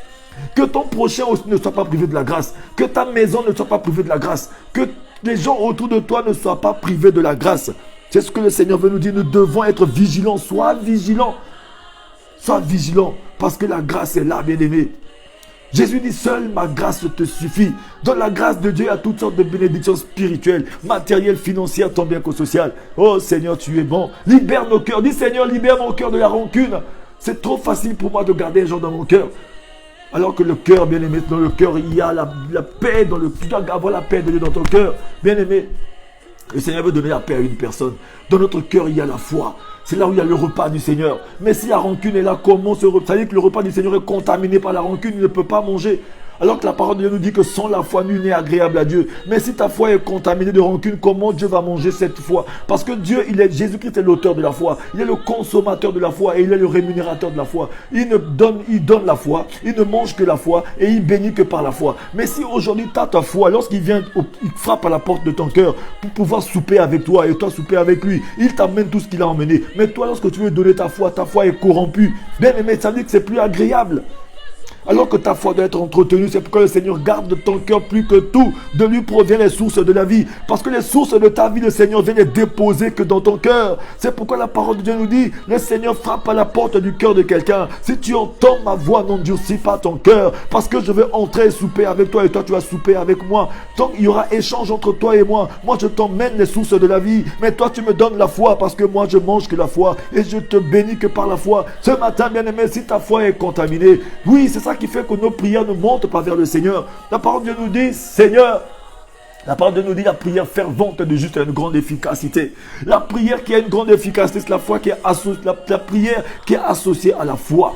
que ton prochain aussi ne soit pas privé de la grâce, que ta maison ne soit pas privée de la grâce, que les gens autour de toi ne soient pas privés de la grâce. C'est ce que le Seigneur veut nous dire. Nous devons être vigilants. Sois vigilant. Sois vigilant. Parce que la grâce est là, bien-aimé. Jésus dit, seule ma grâce te suffit. Dans la grâce de Dieu, il y a toutes sortes de bénédictions spirituelles, matérielles, financières, tant bien que sociales. Oh Seigneur, tu es bon. Libère nos cœurs. Dis Seigneur, libère mon cœur de la rancune. C'est trop facile pour moi de garder les gens dans mon cœur. Alors que le cœur, bien-aimé, dans le cœur, il y a la paix. Tu dois avoir la paix de Dieu dans ton cœur. Bien-aimé. Le Seigneur veut donner la paix à une personne. Dans notre cœur, il y a la foi. C'est là où il y a le repas du Seigneur. Mais si la rancune est là, comment se repas? Ça veut dire que le repas du Seigneur est contaminé par la rancune, il ne peut pas manger. Alors que la parole de Dieu nous dit que sans la foi, nul n'est agréable à Dieu. Mais si ta foi est contaminée de rancune, comment Dieu va manger cette foi? Parce que Dieu, Jésus-Christ est l'auteur de la foi. Il est le consommateur de la foi et il est le rémunérateur de la foi. Il donne la foi, il ne mange que la foi et il bénit que par la foi. Mais si aujourd'hui tu as ta foi, lorsqu'il vient, il frappe à la porte de ton cœur pour pouvoir souper avec toi et toi souper avec lui, il t'amène tout ce qu'il a emmené. Mais toi, lorsque tu veux donner ta foi est corrompue. Bien aimé, ça veut dire que c'est plus agréable. Alors que ta foi doit être entretenue, c'est pourquoi le Seigneur garde de ton cœur plus que tout. De lui proviennent les sources de la vie. Parce que les sources de ta vie, le Seigneur vient les déposer que dans ton cœur. C'est pourquoi la parole de Dieu nous dit, le Seigneur frappe à la porte du cœur de quelqu'un. Si tu entends ma voix, n'endurcis pas ton cœur. Parce que je vais entrer et souper avec toi et toi tu vas souper avec moi. Donc il y aura échange entre toi et moi. Moi je t'emmène les sources de la vie. Mais toi tu me donnes la foi parce que moi je mange que la foi. Et je te bénis que par la foi. Ce matin, bien aimé, si ta foi est contaminée, oui, c'est ça qui fait que nos prières ne montent pas vers le Seigneur. La parole de Dieu nous dit, Seigneur, la parole de Dieu nous dit, la prière fervente de juste a une grande efficacité. La prière qui a une grande efficacité, c'est la foi qui est la prière qui est associée à la foi.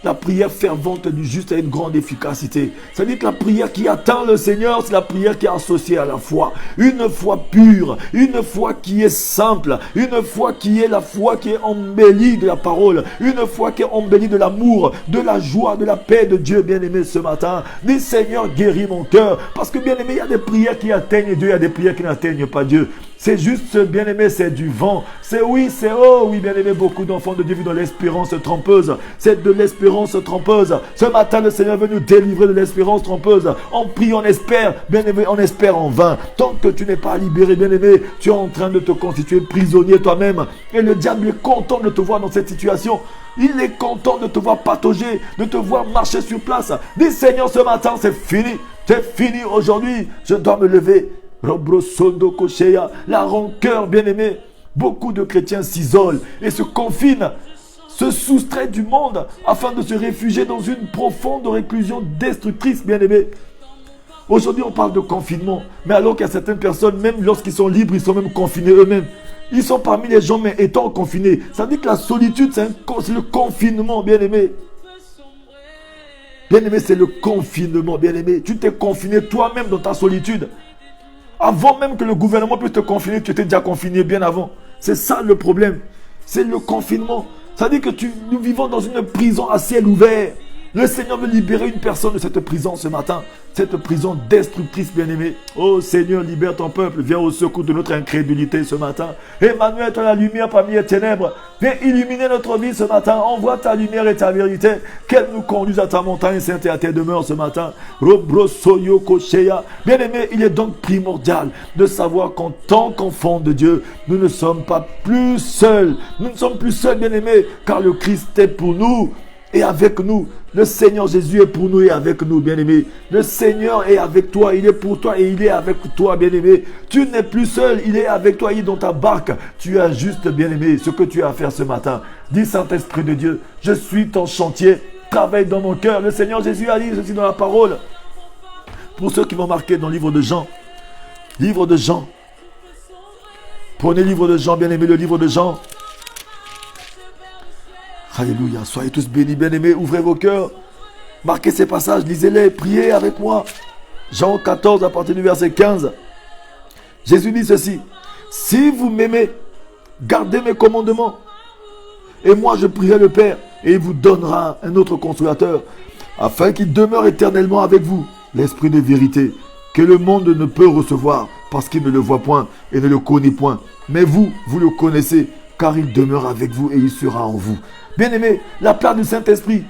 La prière fervente du juste a une grande efficacité. C'est-à-dire que la prière qui atteint le Seigneur, c'est la prière qui est associée à la foi. Une foi pure, une foi qui est simple, une foi qui est la foi qui est embellie de la parole, une foi qui est embellie de l'amour, de la joie, de la paix de Dieu, bien-aimé, ce matin. Dis, Seigneur, guéris mon cœur. Parce que, bien-aimé, il y a des prières qui atteignent Dieu, il y a des prières qui n'atteignent pas Dieu. C'est juste, bien-aimé, c'est du vent. C'est oui, bien-aimé, beaucoup d'enfants de Dieu vivent dans l'espérance trompeuse. C'est de l'espérance trompeuse. Ce matin, le Seigneur veut nous délivrer de l'espérance trompeuse. On prie, on espère, bien-aimé, on espère en vain. Tant que tu n'es pas libéré, bien-aimé, tu es en train de te constituer prisonnier toi-même. Et le diable est content de te voir dans cette situation. Il est content de te voir patauger, de te voir marcher sur place. Dis, Seigneur, ce matin, c'est fini. C'est fini aujourd'hui. Je dois me lever. La rancœur, bien-aimé. Beaucoup de chrétiens s'isolent et se confinent, se soustraient du monde afin de se réfugier dans une profonde réclusion destructrice, bien-aimé. Aujourd'hui, on parle de confinement, mais alors qu'il y a certaines personnes, même lorsqu'ils sont libres, ils sont même confinés eux-mêmes. Ils sont parmi les gens, mais étant confinés. Ça veut dire que la solitude, c'est le confinement, bien-aimé. Bien-aimé, c'est le confinement, bien-aimé. Tu t'es confiné toi-même dans ta solitude. Avant même que le gouvernement puisse te confiner, tu étais déjà confiné bien avant. C'est ça le problème. C'est le confinement. Ça veut dire que nous vivons dans une prison à ciel ouvert. Le Seigneur veut libérer une personne de cette prison ce matin. Cette prison destructrice, bien-aimée. Oh Seigneur, libère ton peuple. Viens au secours de notre incrédulité ce matin. Emmanuel, toi la lumière parmi les ténèbres. Viens illuminer notre vie ce matin. Envoie ta lumière et ta vérité. Qu'elle nous conduise à ta montagne sainte et à tes demeures ce matin. Bien-aimé, il est donc primordial de savoir qu'en tant qu'enfants de Dieu, nous ne sommes pas plus seuls. Nous ne sommes plus seuls, bien-aimés, car le Christ est pour nous et avec nous. Le Seigneur Jésus est pour nous et avec nous, bien-aimé. Le Seigneur est avec toi, il est pour toi et il est avec toi, bien-aimé. Tu n'es plus seul, il est avec toi, il est dans ta barque. Tu as juste, bien-aimé, ce que tu as à faire ce matin. Dis, Saint-Esprit de Dieu, je suis ton chantier, travaille dans mon cœur. Le Seigneur Jésus a dit ceci dans la parole. Pour ceux qui vont marquer dans le livre de Jean. Livre de Jean. Prenez le livre de Jean, bien-aimé, le livre de Jean. Alléluia, soyez tous bénis, bien-aimés, ouvrez vos cœurs, marquez ces passages, lisez-les, priez avec moi. Jean 14, à partir du verset 15. Jésus dit ceci, si vous m'aimez, gardez mes commandements, et moi je prierai le Père, et il vous donnera un autre consolateur, afin qu'il demeure éternellement avec vous, l'esprit de vérité, que le monde ne peut recevoir, parce qu'il ne le voit point, et ne le connaît point. Mais vous, vous le connaissez, car il demeure avec vous, et il sera en vous. Bien-aimé, la place du Saint-Esprit,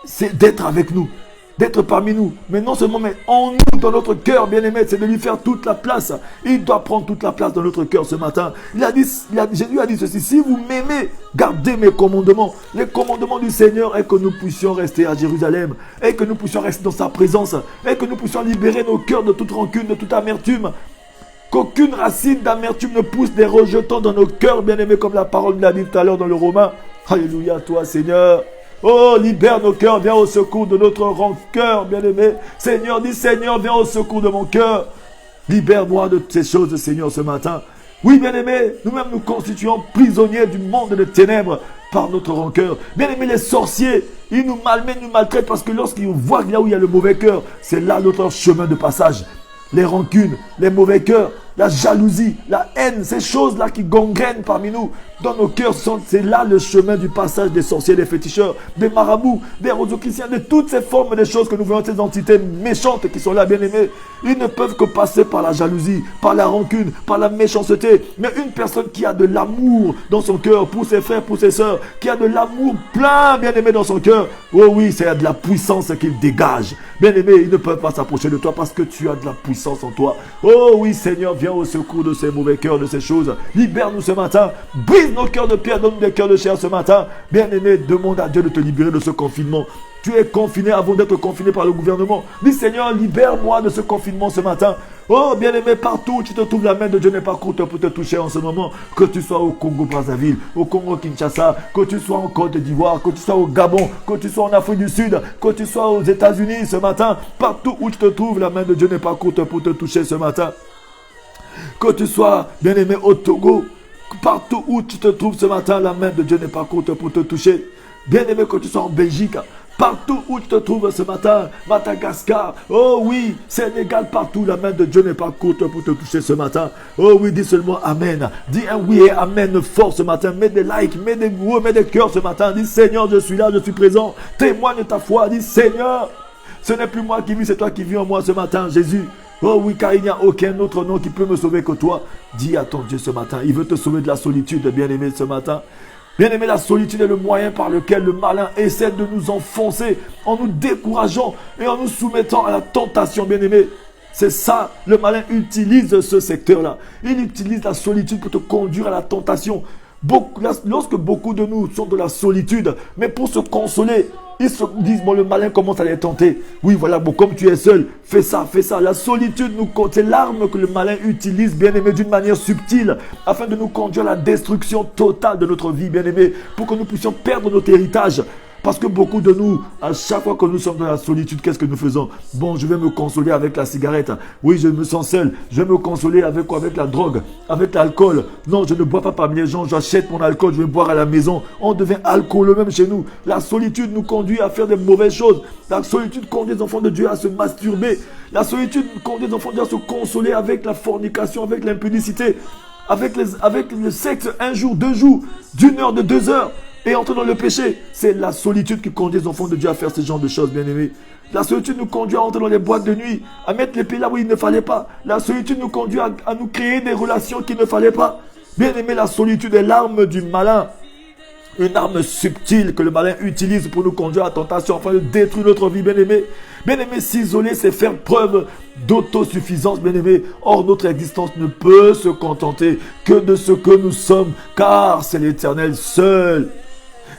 c'est d'être avec nous, d'être parmi nous. Mais non seulement, mais en nous, dans notre cœur, bien-aimé, c'est de lui faire toute la place. Il doit prendre toute la place dans notre cœur ce matin. Jésus a dit ceci, si vous m'aimez, gardez mes commandements. Les commandements du Seigneur est que nous puissions rester à Jérusalem, et que nous puissions rester dans sa présence, et que nous puissions libérer nos cœurs de toute rancune, de toute amertume. Qu'aucune racine d'amertume ne pousse des rejetants dans nos cœurs, bien-aimés, comme la parole de la Bible tout à l'heure dans le Romain. Alléluia, toi, Seigneur. Oh, libère nos cœurs, viens au secours de notre rancœur, bien-aimé. Seigneur, dis, Seigneur, viens au secours de mon cœur. Libère-moi de ces choses, Seigneur, ce matin. Oui, bien-aimés, nous-mêmes nous constituons prisonniers du monde de ténèbres par notre rancœur. Bien-aimés, les sorciers, ils nous malmènent, nous maltraitent parce que lorsqu'ils voient là où il y a le mauvais cœur, c'est là notre chemin de passage. Les rancunes, les mauvais cœurs, la jalousie, la haine, ces choses-là qui gangrènent parmi nous, dans nos cœurs, c'est là le chemin du passage des sorciers, des féticheurs, des marabouts, des rosicruciens, de toutes ces formes de choses que nous voyons, ces entités méchantes qui sont là, bien-aimés. Ils ne peuvent que passer par la jalousie, par la rancune, par la méchanceté. Mais une personne qui a de l'amour dans son cœur, pour ses frères, pour ses sœurs, qui a de l'amour plein, bien-aimé, dans son cœur, oh oui, c'est de la puissance qu'il dégage. Bien-aimé, ils ne peuvent pas s'approcher de toi parce que tu as de la puissance en toi. Oh oui, Seigneur, viens au secours de ces mauvais cœurs, de ces choses. Libère-nous ce matin. Brise nos cœurs de pierre, donne-nous des cœurs de chair ce matin. Bien-aimé, demande à Dieu de te libérer de ce confinement. Tu es confiné avant d'être confiné par le gouvernement. Dis, Seigneur, libère-moi de ce confinement ce matin. Oh, bien-aimé, partout où tu te trouves, la main de Dieu n'est pas courte pour te toucher en ce moment. Que tu sois au Congo-Brazzaville, au Congo-Kinshasa, que tu sois en Côte d'Ivoire, que tu sois au Gabon, que tu sois en Afrique du Sud, que tu sois aux États-Unis ce matin. Partout où tu te trouves, la main de Dieu n'est pas courte pour te toucher ce matin. Que tu sois, bien-aimé, au Togo, partout où tu te trouves ce matin, la main de Dieu n'est pas courte pour te toucher. Bien-aimé, que tu sois en Belgique, partout où tu te trouves ce matin, Madagascar, oh oui, Sénégal, partout, la main de Dieu n'est pas courte pour te toucher ce matin. Oh oui, dis seulement Amen. Dis un oui et Amen fort ce matin. Mets des likes, mets des mots, mets des cœurs ce matin. Dis Seigneur, je suis là, je suis présent. Témoigne ta foi. Dis Seigneur, ce n'est plus moi qui vis, c'est toi qui vis en moi ce matin, Jésus. Oh oui, car il n'y a aucun autre nom qui peut me sauver que toi. Dis à ton Dieu ce matin, il veut te sauver de la solitude, bien-aimé, ce matin. Bien-aimé, la solitude est le moyen par lequel le malin essaie de nous enfoncer en nous décourageant et en nous soumettant à la tentation, bien-aimé. C'est ça, le malin utilise ce secteur-là. Il utilise la solitude pour te conduire à la tentation. Lorsque beaucoup de nous sont de la solitude, mais pour se consoler, ils se disent, bon, le malin commence à les tenter. Oui, voilà, bon, comme tu es seul, fais ça, fais ça. La solitude, c'est l'arme que le malin utilise, bien-aimé, d'une manière subtile, afin de nous conduire à la destruction totale de notre vie, bien-aimé, pour que nous puissions perdre notre héritage. Parce que beaucoup de nous, à chaque fois que nous sommes dans la solitude, qu'est-ce que nous faisons? Bon, je vais me consoler avec la cigarette. Oui, je me sens seul. Je vais me consoler avec quoi? Avec la drogue, avec l'alcool. Non, je ne bois pas parmi les gens. J'achète mon alcool, je vais boire à la maison. On devient alcooleux même chez nous. La solitude nous conduit à faire des mauvaises choses. La solitude conduit les enfants de Dieu à se masturber. La solitude conduit les enfants de Dieu à se consoler avec la fornication, avec l'impudicité, avec le sexe 1 jour, 2 jours, d'1 heure, de 2 heures. Et entrer dans le péché, c'est la solitude qui conduit les enfants de Dieu à faire ce genre de choses, bien-aimés. La solitude nous conduit à entrer dans les boîtes de nuit, à mettre les pieds là où il ne fallait pas. La solitude nous conduit à nous créer des relations qu'il ne fallait pas. Bien-aimés, la solitude est l'arme du malin. Une arme subtile que le malin utilise pour nous conduire à la tentation, afin de détruire notre vie, bien-aimés. Bien-aimés, s'isoler, c'est faire preuve d'autosuffisance, bien-aimés. Or, notre existence ne peut se contenter que de ce que nous sommes, car c'est l'Éternel seul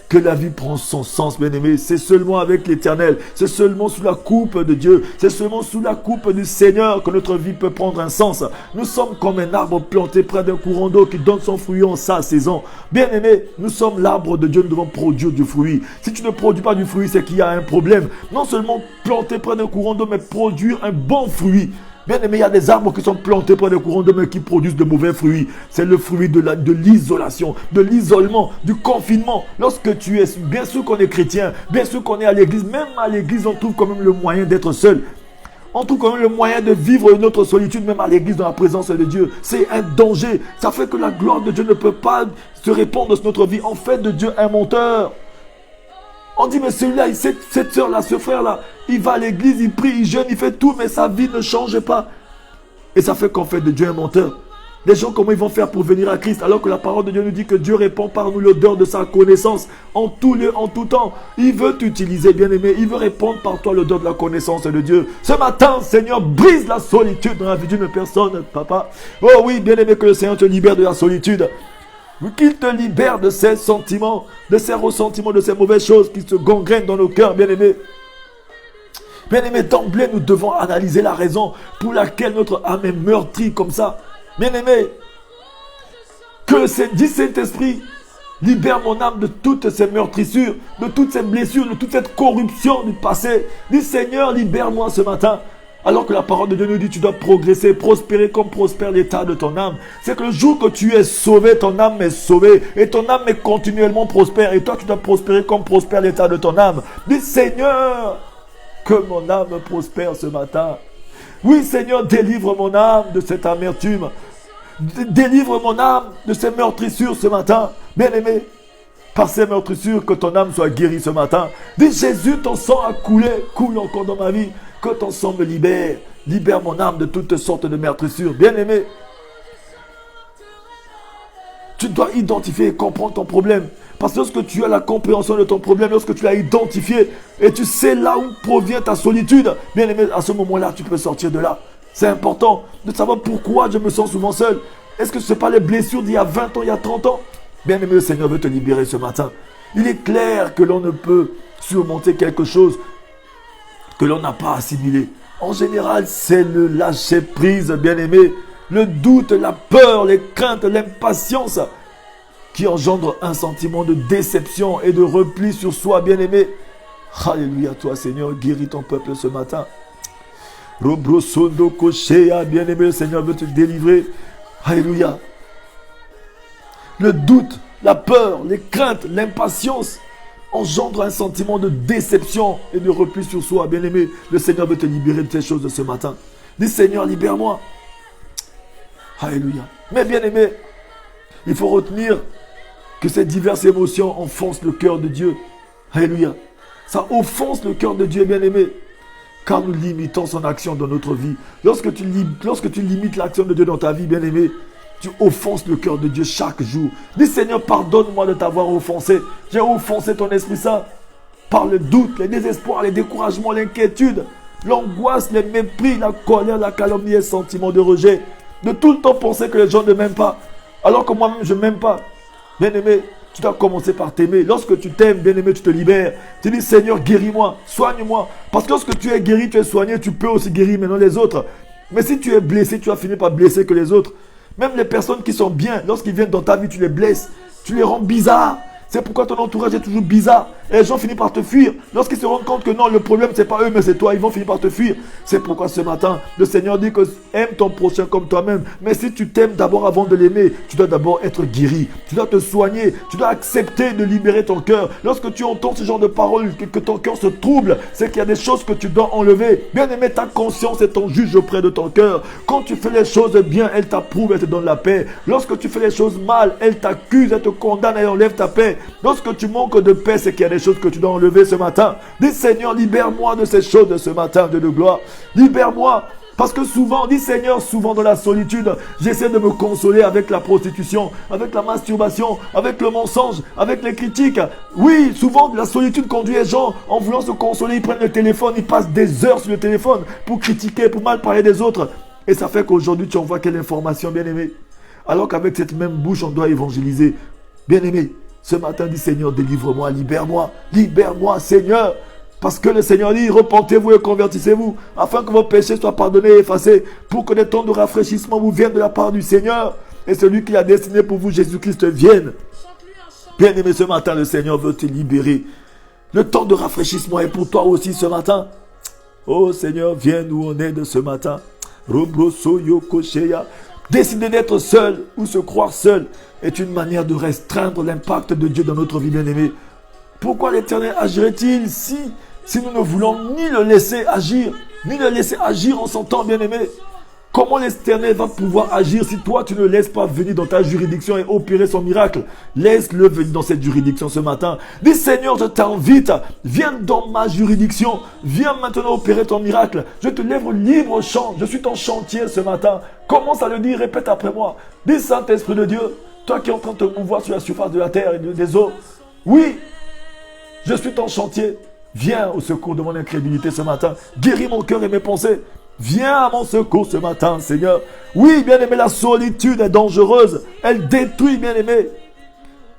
que la vie prend son sens, bien-aimé. C'est seulement avec l'Éternel, c'est seulement sous la coupe de Dieu, c'est seulement sous la coupe du Seigneur que notre vie peut prendre un sens. Nous sommes comme un arbre planté près d'un courant d'eau qui donne son fruit en sa saison. Bien-aimé, nous sommes l'arbre de Dieu, nous devons produire du fruit. Si tu ne produis pas du fruit, c'est qu'il y a un problème. Non seulement planté près d'un courant d'eau, mais produire un bon fruit. Bien aimé, il y a des arbres qui sont plantés près des courants d'eau mais qui produisent de mauvais fruits. C'est le fruit de l'isolation, de l'isolement, du confinement. Lorsque tu es, bien sûr qu'on est chrétien, bien sûr qu'on est à l'église, même à l'église on trouve quand même le moyen d'être seul. On trouve quand même le moyen de vivre notre solitude, même à l'église, dans la présence de Dieu. C'est un danger. Ça fait que la gloire de Dieu ne peut pas se répandre sur notre vie. On fait de Dieu un menteur. On dit, mais celui-là, cette soeur-là, ce frère-là, il va à l'église, il prie, il jeûne, il fait tout, mais sa vie ne change pas. Et ça fait qu'on fait de Dieu un menteur. Les gens, comment ils vont faire pour venir à Christ, alors que la parole de Dieu nous dit que Dieu répand par nous l'odeur de sa connaissance, en tout lieu, en tout temps. Il veut t'utiliser, bien-aimé, il veut répandre par toi l'odeur de la connaissance de Dieu. Ce matin, Seigneur, brise la solitude dans la vie d'une personne, papa. Oh oui, bien-aimé, que le Seigneur te libère de la solitude. Qu'il te libère de ces sentiments, de ces ressentiments, de ces mauvaises choses qui se gangrènent dans nos cœurs, bien-aimés. Bien-aimés, d'emblée, nous devons analyser la raison pour laquelle notre âme est meurtrie comme ça. Bien-aimés, dit Saint-Esprit, libère mon âme de toutes ces meurtrissures, de toutes ces blessures, de toute cette corruption du passé. Dis Seigneur, libère-moi ce matin. Alors que la parole de Dieu nous dit, tu dois progresser, prospérer comme prospère l'état de ton âme. C'est que le jour que tu es sauvé, ton âme est sauvée. Et ton âme est continuellement prospère. Et toi, tu dois prospérer comme prospère l'état de ton âme. Dis, Seigneur, que mon âme prospère ce matin. Oui, Seigneur, délivre mon âme de cette amertume. Délivre mon âme de ces meurtrissures ce matin. Bien-aimé, par ces meurtrissures, que ton âme soit guérie ce matin. Dis, Jésus, ton sang a coulé, coule encore dans ma vie. Que ton sang me libère. Libère mon âme de toutes sortes de meurtrissures. Bien-aimé, tu dois identifier et comprendre ton problème. Parce que lorsque tu as la compréhension de ton problème, lorsque tu l'as identifié et tu sais là où provient ta solitude, bien aimé, à ce moment-là, tu peux sortir de là. C'est important de savoir pourquoi je me sens souvent seul. Est-ce que ce n'est pas les blessures d'il y a 20 ans, il y a 30 ans? Bien aimé, le Seigneur veut te libérer ce matin. Il est clair que l'on ne peut surmonter quelque chose que l'on n'a pas assimilé. En général, c'est le lâcher-prise, bien aimé. Le doute, la peur, les craintes, l'impatience qui engendre un sentiment de déception et de repli sur soi, bien-aimé. Alléluia, toi, Seigneur, guéris ton peuple ce matin. Robrosondo Koshea, bien-aimé, le Seigneur veut te délivrer. Alléluia. Le doute, la peur, les craintes, l'impatience engendre un sentiment de déception et de repli sur soi, bien-aimé. Le Seigneur veut te libérer de ces choses de ce matin. Dis, Seigneur, libère-moi. Alléluia. Mais bien-aimé, il faut retenir que ces diverses émotions enfoncent le cœur de Dieu. Alléluia. Ça offense le cœur de Dieu, bien-aimé. Car nous limitons son action dans notre vie. Lorsque tu limites l'action de Dieu dans ta vie, bien-aimé, tu offenses le cœur de Dieu chaque jour. Dis, Seigneur, pardonne-moi de t'avoir offensé. J'ai offensé ton Esprit Saint par le doute, le désespoir, les découragements, l'inquiétude, l'angoisse, le mépris, la colère, la calomnie et le sentiment de rejet. De tout le temps penser que les gens ne m'aiment pas, alors que moi-même je ne m'aime pas. Bien-aimé, tu dois commencer par t'aimer. Lorsque tu t'aimes, bien-aimé, tu te libères. Tu dis, Seigneur, guéris-moi, soigne-moi. Parce que lorsque tu es guéri, tu es soigné, tu peux aussi guérir maintenant les autres. Mais si tu es blessé, tu vas finir par blesser que les autres. Même les personnes qui sont bien, lorsqu'ils viennent dans ta vie, tu les blesses. Tu les rends bizarres. C'est pourquoi ton entourage est toujours bizarre. Et les gens finissent par te fuir. Lorsqu'ils se rendent compte que non, le problème, ce n'est pas eux, mais c'est toi, ils vont finir par te fuir. C'est pourquoi ce matin, le Seigneur dit que aime ton prochain comme toi-même. Mais si tu t'aimes d'abord avant de l'aimer, tu dois d'abord être guéri. Tu dois te soigner. Tu dois accepter de libérer ton cœur. Lorsque tu entends ce genre de paroles, que ton cœur se trouble, c'est qu'il y a des choses que tu dois enlever. Bien aimé, ta conscience est ton juge auprès de ton cœur. Quand tu fais les choses bien, elle t'approuve, elle te donne la paix. Lorsque tu fais les choses mal, elle t'accuse, elle te condamne, elle enlève ta paix. Lorsque tu manques de paix, c'est qu'il y a des choses que tu dois enlever ce matin. Dis, Seigneur, libère-moi de ces choses de ce matin, Dieu de gloire. Libère-moi. Parce que souvent, dis Seigneur, souvent dans la solitude, j'essaie de me consoler avec la prostitution, avec la masturbation, avec le mensonge, avec les critiques. Oui, souvent la solitude conduit les gens, en voulant se consoler, ils prennent le téléphone, ils passent des heures sur le téléphone pour critiquer, pour mal parler des autres. Et ça fait qu'aujourd'hui, tu envoies quelle information, bien-aimé? Alors qu'avec cette même bouche, on doit évangéliser. Bien-aimé, ce matin, dis Seigneur, délivre-moi, libère-moi, Seigneur. Parce que le Seigneur dit, repentez-vous et convertissez-vous, afin que vos péchés soient pardonnés et effacés, pour que des temps de rafraîchissement vous viennent de la part du Seigneur. Et celui qui a destiné pour vous, Jésus-Christ, vienne. Bien-aimé, ce matin, le Seigneur veut te libérer. Le temps de rafraîchissement est pour toi aussi ce matin. Oh Seigneur, viens où on est de ce matin. Robroso Yokosheya. Décider d'être seul ou se croire seul est une manière de restreindre l'impact de Dieu dans notre vie, bien-aimée. Pourquoi l'Éternel agirait-il si nous ne voulons ni le laisser agir, ni le laisser agir en son temps, bien-aimé? Comment l'Éternel va pouvoir agir si toi tu ne le laisses pas venir dans ta juridiction et opérer son miracle? Laisse-le venir dans cette juridiction ce matin. Dis Seigneur, je t'invite, viens dans ma juridiction, viens maintenant opérer ton miracle. Je te lève libre au champ, je suis ton chantier ce matin. Commence à le dire, répète après moi. Dis Saint-Esprit de Dieu, toi qui es en train de te mouvoir sur la surface de la terre et des eaux. Oui, je suis ton chantier. Viens au secours de mon incrédulité ce matin. Guéris mon cœur et mes pensées. Viens à mon secours ce matin, Seigneur. Oui, bien-aimé, la solitude est dangereuse. Elle détruit, bien-aimé.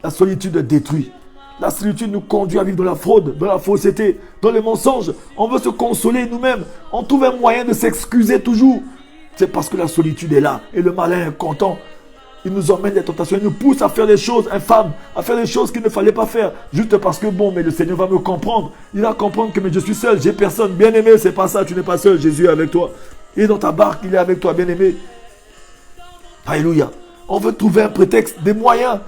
La solitude détruit. La solitude nous conduit à vivre dans la fraude, dans la fausseté, dans les mensonges. On veut se consoler nous-mêmes. On trouve un moyen de s'excuser toujours. C'est parce que la solitude est là et le malin est content. Il nous emmène des tentations, il nous pousse à faire des choses infâmes, à faire des choses qu'il ne fallait pas faire. Juste parce que bon, mais le Seigneur va me comprendre. Il va comprendre que mais je suis seul, j'ai personne. Bien-aimé, c'est pas ça, tu n'es pas seul, Jésus est avec toi. Il est dans ta barque, il est avec toi, bien-aimé. Alléluia. On veut trouver un prétexte, des moyens,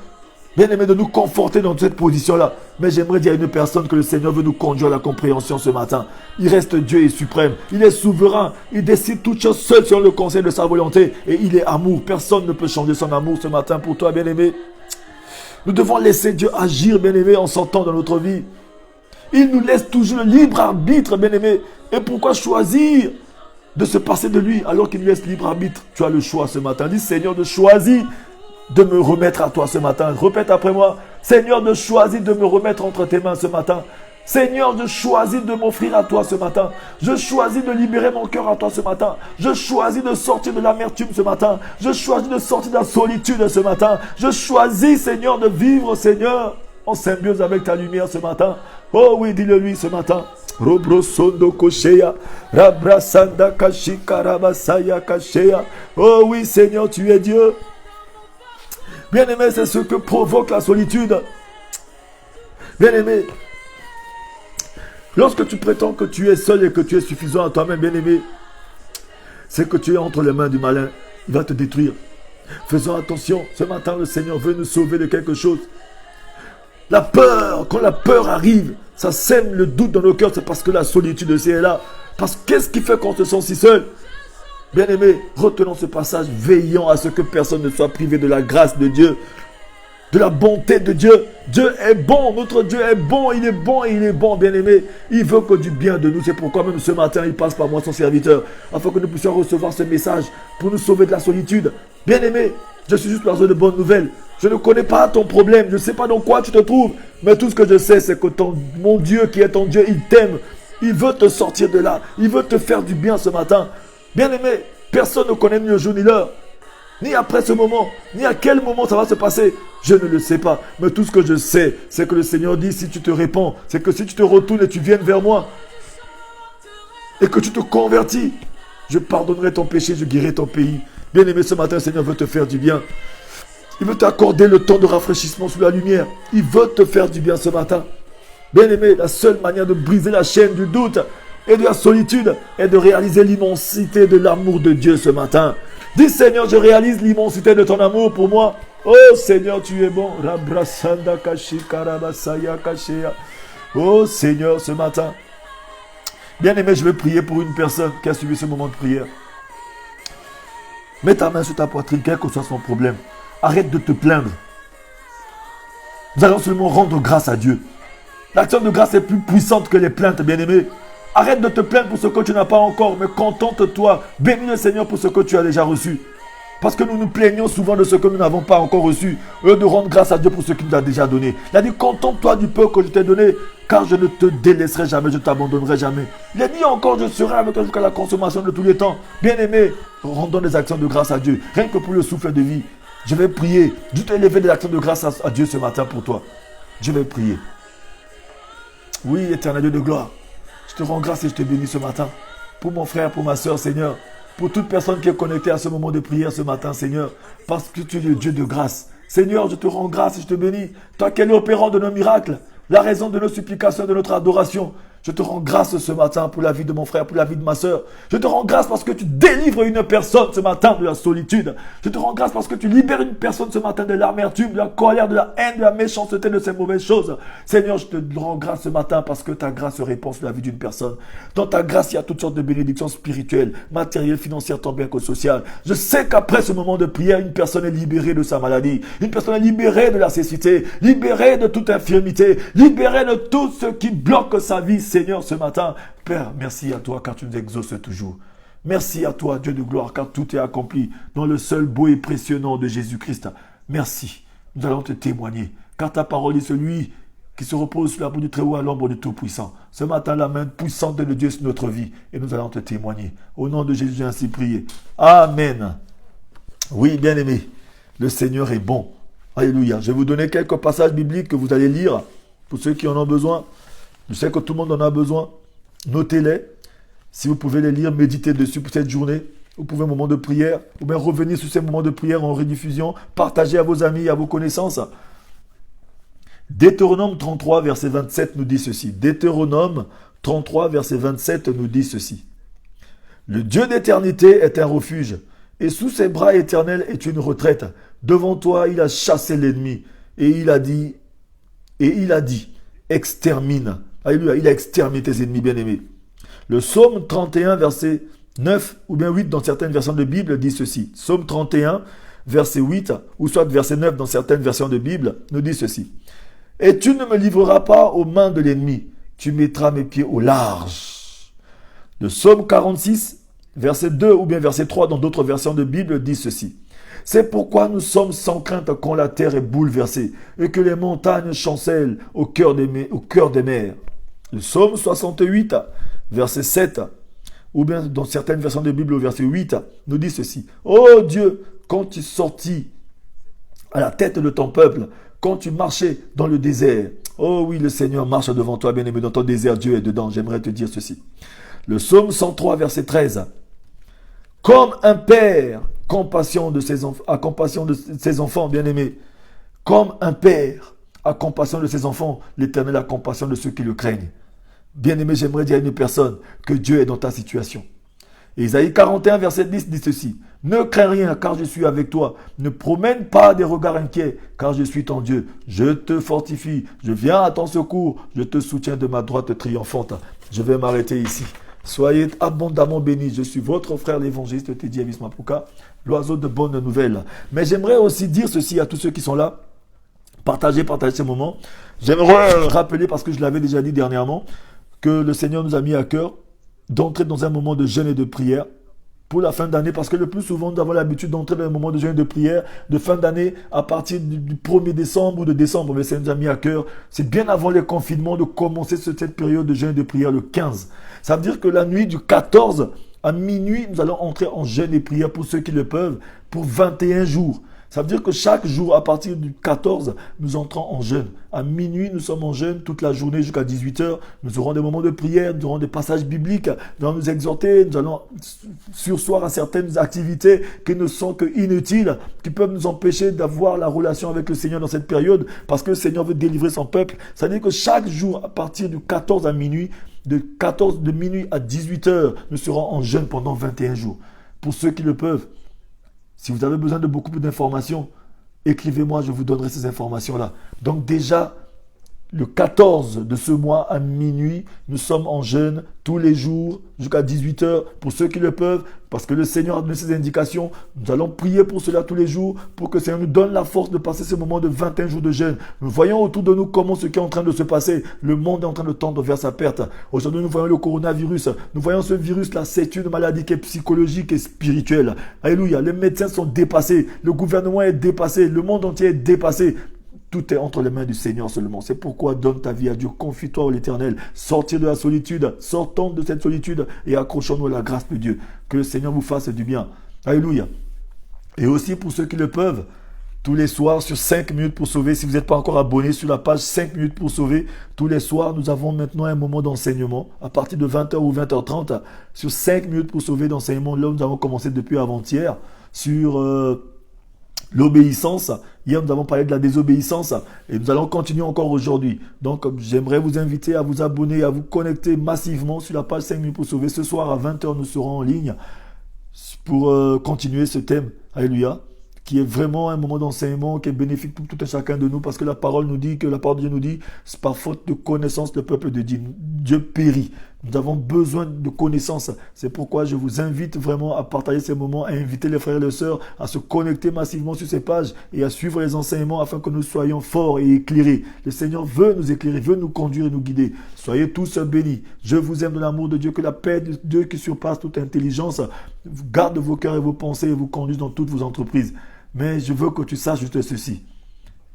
bien-aimé, de nous conforter dans cette position-là. Mais j'aimerais dire à une personne que le Seigneur veut nous conduire à la compréhension ce matin. Il reste Dieu et suprême. Il est souverain. Il décide toutes choses seul selon le conseil de sa volonté. Et il est amour. Personne ne peut changer son amour ce matin pour toi, bien-aimé. Nous devons laisser Dieu agir, bien-aimé, en son temps dans notre vie. Il nous laisse toujours le libre arbitre, bien-aimé. Et pourquoi choisir de se passer de lui alors qu'il nous laisse libre arbitre? Tu as le choix ce matin. Dis, Seigneur, de choisir de me remettre à toi ce matin. Répète après moi. Seigneur, de choisir de me remettre entre tes mains ce matin. Seigneur, je choisis de m'offrir à toi ce matin. Je choisis de libérer mon cœur à toi ce matin. Je choisis de sortir de l'amertume ce matin. Je choisis de sortir de la solitude ce matin. Je choisis, Seigneur, de vivre, Seigneur, en symbiose avec ta lumière ce matin. Oh oui, dis-le-lui ce matin. Robrosondo Koshea, Rabrasanda Kashika Rabasaya Kashea. Oh oui, Seigneur, tu es Dieu. Bien-aimé, c'est ce que provoque la solitude. Bien-aimé, lorsque tu prétends que tu es seul et que tu es suffisant à toi-même, bien-aimé, c'est que tu es entre les mains du malin. Il va te détruire. Faisons attention. Ce matin, le Seigneur veut nous sauver de quelque chose. La peur, quand la peur arrive, ça sème le doute dans nos cœurs. C'est parce que la solitude aussi est là. Parce que qu'est-ce qui fait qu'on se sent si seul? Bien-aimé, retenons ce passage, veillant à ce que personne ne soit privé de la grâce de Dieu, de la bonté de Dieu. Dieu est bon, notre Dieu est bon, il est bon et il est bon, bien-aimé. Il veut que du bien de nous. C'est pourquoi même ce matin, il passe par moi, son serviteur, afin que nous puissions recevoir ce message pour nous sauver de la solitude. Bien-aimé, je suis juste l'oiseau de bonnes nouvelles. Je ne connais pas ton problème, je ne sais pas dans quoi tu te trouves, mais tout ce que je sais, c'est que mon Dieu qui est ton Dieu, il t'aime. Il veut te sortir de là. Il veut te faire du bien ce matin. Bien-aimé, personne ne connaît ni le jour ni l'heure, ni après ce moment, ni à quel moment ça va se passer. Je ne le sais pas. Mais tout ce que je sais, c'est que le Seigneur dit, si tu te répands, c'est que si tu te retournes et tu viennes vers moi, et que tu te convertis, je pardonnerai ton péché, je guérirai ton pays. Bien-aimé, ce matin, le Seigneur veut te faire du bien. Il veut t'accorder le temps de rafraîchissement sous la lumière. Il veut te faire du bien ce matin. Bien-aimé, la seule manière de briser la chaîne du doute et de la solitude est de réaliser l'immensité de l'amour de Dieu ce matin. Dis, Seigneur, je réalise l'immensité de ton amour pour moi. Oh Seigneur, tu es bon. Oh Seigneur, ce matin. Bien-aimé, je vais prier pour une personne qui a suivi ce moment de prière. Mets ta main sur ta poitrine, quel que soit son problème. Arrête de te plaindre. Nous allons seulement rendre grâce à Dieu. L'action de grâce est plus puissante que les plaintes, bien-aimé. Arrête de te plaindre pour ce que tu n'as pas encore, mais contente-toi. Bénis le Seigneur pour ce que tu as déjà reçu. Parce que nous nous plaignons souvent de ce que nous n'avons pas encore reçu. Au lieu de rendre grâce à Dieu pour ce qu'il nous a déjà donné. Il a dit, contente-toi du peu que je t'ai donné, car je ne te délaisserai jamais, je ne t'abandonnerai jamais. Il a dit encore, je serai avec toi jusqu'à la consommation de tous les temps. Bien-aimé, rendons des actions de grâce à Dieu. Rien que pour le souffle de vie. Je vais prier. Je t'ai élevé des actions de grâce à Dieu ce matin pour toi. Je vais prier. Oui, éternel Dieu de gloire. Je te rends grâce et je te bénis ce matin. Pour mon frère, pour ma soeur, Seigneur. Pour toute personne qui est connectée à ce moment de prière ce matin, Seigneur. Parce que tu es le Dieu de grâce. Seigneur, je te rends grâce et je te bénis. Toi qui es l'opérant de nos miracles. La raison de nos supplications, de notre adoration. Je te rends grâce ce matin pour la vie de mon frère, pour la vie de ma soeur. Je te rends grâce parce que tu délivres une personne ce matin de la solitude. Je te rends grâce parce que tu libères une personne ce matin de l'amertume, de la colère, de la haine, de la méchanceté, de ces mauvaises choses. Seigneur, je te rends grâce ce matin parce que ta grâce se répand sur la vie d'une personne. Dans ta grâce, il y a toutes sortes de bénédictions spirituelles, matérielles, financières, tant bien que sociales. Je sais qu'après ce moment de prière, une personne est libérée de sa maladie. Une personne est libérée de la cécité, libérée de toute infirmité, libérée de tout ce qui bloque sa vie. Seigneur, ce matin, Père, merci à toi car tu nous exauces toujours. Merci à toi, Dieu de gloire, car tout est accompli dans le seul beau et précieux nom de Jésus-Christ. Merci. Nous allons te témoigner, car ta parole est celui qui se repose sur la boue du Très-Haut à l'ombre du Tout-Puissant. Ce matin, la main puissante de Dieu sur notre vie, et nous allons te témoigner. Au nom de Jésus, j'ai ainsi prié. Amen. Oui, bien-aimés, le Seigneur est bon. Alléluia. Je vais vous donner quelques passages bibliques que vous allez lire, pour ceux qui en ont besoin. Je sais que tout le monde en a besoin. Notez-les. Si vous pouvez les lire, méditez dessus pour cette journée. vous pouvez un moment de prière, ou bien revenir sur ces moments de prière en rediffusion, partager à vos amis, à vos connaissances. Deutéronome 33, verset 27 nous dit ceci. Deutéronome 33, verset 27 nous dit ceci. Le Dieu d'éternité est un refuge, et sous ses bras éternels est une retraite. Devant toi, il a chassé l'ennemi, et il a dit, extermine. Alléluia, il a exterminé tes ennemis bien-aimés. Le psaume 31, verset 9 ou bien 8 dans certaines versions de Bible dit ceci. Psaume 31, verset 8 ou soit verset 9 dans certaines versions de Bible nous dit ceci. Et tu ne me livreras pas aux mains de l'ennemi, tu mettras mes pieds au large. Le psaume 46, verset 2 ou bien verset 3 dans d'autres versions de Bible dit ceci. C'est pourquoi nous sommes sans crainte quand la terre est bouleversée et que les montagnes chancellent au cœur des mers. Le psaume 68, verset 7, ou bien dans certaines versions de Bible au verset 8, nous dit ceci. Oh Dieu, quand tu sortis à la tête de ton peuple, quand tu marchais dans le désert, oh oui, le Seigneur marche devant toi, bien-aimé, dans ton désert, Dieu est dedans. J'aimerais te dire ceci. Le psaume 103, verset 13. Comme un père compassion de a compassion de ses enfants, bien-aimés. Comme un père a compassion de ses enfants, l'Éternel a compassion de ceux qui le craignent. Bien-aimé, j'aimerais dire à une personne que Dieu est dans ta situation. Isaïe 41, verset 10 dit ceci. Ne crains rien, car je suis avec toi. Ne promène pas des regards inquiets, car je suis ton Dieu. Je te fortifie, je viens à ton secours, je te soutiens de ma droite triomphante. Je vais m'arrêter ici. Soyez abondamment bénis. Je suis votre frère l'évangéliste Teddy Avis Mapouka, l'oiseau de bonnes nouvelles. Mais j'aimerais aussi dire ceci à tous ceux qui sont là. Partagez ce moment. J'aimerais rappeler, parce que je l'avais déjà dit dernièrement, que le Seigneur nous a mis à cœur d'entrer dans un moment de jeûne et de prière pour la fin d'année, parce que le plus souvent, nous avons l'habitude d'entrer dans un moment de jeûne et de prière de fin d'année à partir du 1er décembre ou de décembre. Le Seigneur nous a mis à cœur, c'est bien avant les confinements, de commencer cette période de jeûne et de prière le 15. Ça veut dire que la nuit du 14 à minuit, nous allons entrer en jeûne et prière pour ceux qui le peuvent, pour 21 jours. Ça veut dire que chaque jour, à partir du 14, nous entrons en jeûne. À minuit, nous sommes en jeûne toute la journée jusqu'à 18h. Nous aurons des moments de prière, nous aurons des passages bibliques, nous allons nous exhorter, nous allons sursoir à certaines activités qui ne sont que inutiles, qui peuvent nous empêcher d'avoir la relation avec le Seigneur dans cette période, parce que le Seigneur veut délivrer son peuple. Ça veut dire que chaque jour, à partir du 14 à minuit, de minuit à 18h, nous serons en jeûne pendant 21 jours. Pour ceux qui le peuvent, si vous avez besoin de beaucoup plus d'informations, écrivez-moi, je vous donnerai ces informations-là. Donc déjà, le 14 de ce mois à minuit, nous sommes en jeûne tous les jours jusqu'à 18h pour ceux qui le peuvent, parce que le Seigneur a donné ses indications. Nous allons prier pour cela tous les jours pour que le Seigneur nous donne la force de passer ce moment de 21 jours de jeûne. Nous voyons autour de nous comment ce qui est en train de se passer. Le monde est en train de tendre vers sa perte. Aujourd'hui, nous voyons le coronavirus. Nous voyons ce virus-là, c'est une maladie qui est psychologique et spirituelle. Alléluia. Les médecins sont dépassés. Le gouvernement est dépassé. Le monde entier est dépassé. Tout est entre les mains du Seigneur seulement. C'est pourquoi donne ta vie à Dieu. Confie-toi à l'Éternel. Sortir de la solitude. Sortons de cette solitude et accrochons-nous à la grâce de Dieu. Que le Seigneur vous fasse du bien. Alléluia. Et aussi pour ceux qui le peuvent, tous les soirs sur 5 minutes pour sauver. Si vous n'êtes pas encore abonné sur la page 5 minutes pour sauver, tous les soirs, nous avons maintenant un moment d'enseignement à partir de 20h ou 20h30 sur 5 minutes pour sauver d'enseignement. Là, nous avons commencé depuis avant-hier sur l'obéissance. Hier, nous avons parlé de la désobéissance et nous allons continuer encore aujourd'hui. Donc, j'aimerais vous inviter à vous abonner, à vous connecter massivement sur la page 5 minutes pour sauver. Ce soir à 20h, nous serons en ligne pour continuer ce thème. Alléluia. Qui est vraiment un moment d'enseignement qui est bénéfique pour tout un chacun de nous, parce que la parole nous dit, que la parole de Dieu nous dit, c'est par faute de connaissance le peuple de Dieu périt. Nous avons besoin de connaissance. C'est pourquoi je vous invite vraiment à partager ces moments, à inviter les frères et les sœurs à se connecter massivement sur ces pages et à suivre les enseignements afin que nous soyons forts et éclairés. Le Seigneur veut nous éclairer, veut nous conduire et nous guider. Soyez tous bénis. Je vous aime de l'amour de Dieu, que la paix de Dieu qui surpasse toute intelligence garde vos cœurs et vos pensées et vous conduise dans toutes vos entreprises. Mais je veux que tu saches juste ceci.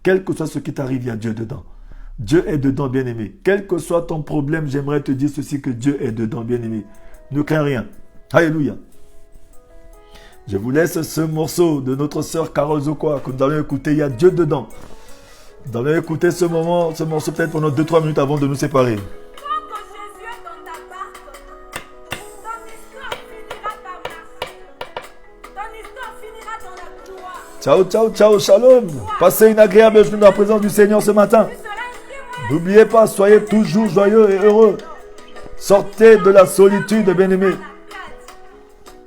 Quel que soit ce qui t'arrive, il y a Dieu dedans. Dieu est dedans, bien-aimé. Quel que soit ton problème, j'aimerais te dire ceci, que Dieu est dedans, bien-aimé. Ne crains rien. Alléluia. Je vous laisse ce morceau de notre sœur Carole Zokoa que nous allons écouter. Il y a Dieu dedans. Nous allons écouter ce morceau peut-être pendant 2-3 minutes avant de nous séparer. Ciao, ciao, ciao, shalom. Passez une agréable journée dans la présence du Seigneur ce matin. N'oubliez pas, soyez toujours joyeux et heureux. Sortez de la solitude, bien-aimés.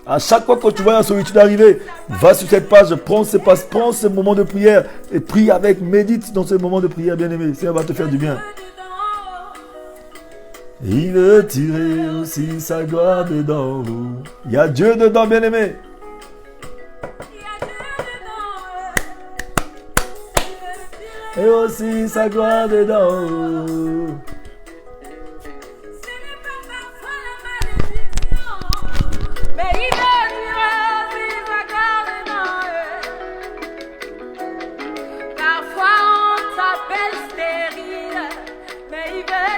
À chaque fois que tu vois la solitude arriver, va sur cette page, prends ce moment de prière et prie avec, médite dans ce moment de prière, bien-aimé. Ça va te faire du bien. Il veut tirer aussi sa gloire dedans. Il y a Dieu dedans, bien-aimé. Et aussi sa gloire dedans.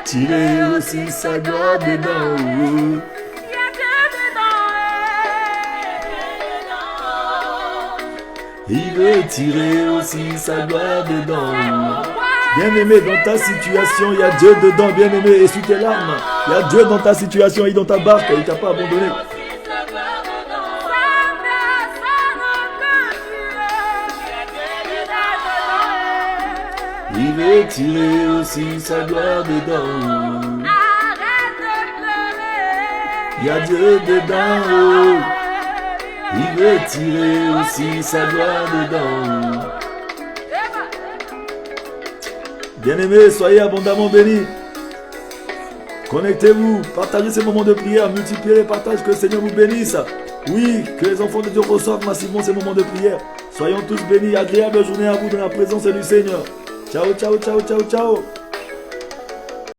Tirer aussi sa gloire dedans. Il veut tirer aussi sa gloire dedans. Bien-aimé, dans ta situation, il y a Dieu dedans, bien-aimé. Essuie tes larmes. Il y a Dieu dans ta situation, il est dans ta barque, il ne t'a pas abandonné. Il veut tirer aussi sa gloire dedans. Il y a Dieu dedans. Il veut tirer aussi sa gloire dedans. Bien-aimés, soyez abondamment bénis. Connectez-vous, partagez ces moments de prière, multipliez les partages, que le Seigneur vous bénisse. Oui, que les enfants de Dieu reçoivent massivement ces moments de prière. Soyons tous bénis, agréable journée à vous dans la présence du Seigneur. Ciao, ciao, ciao, ciao, ciao.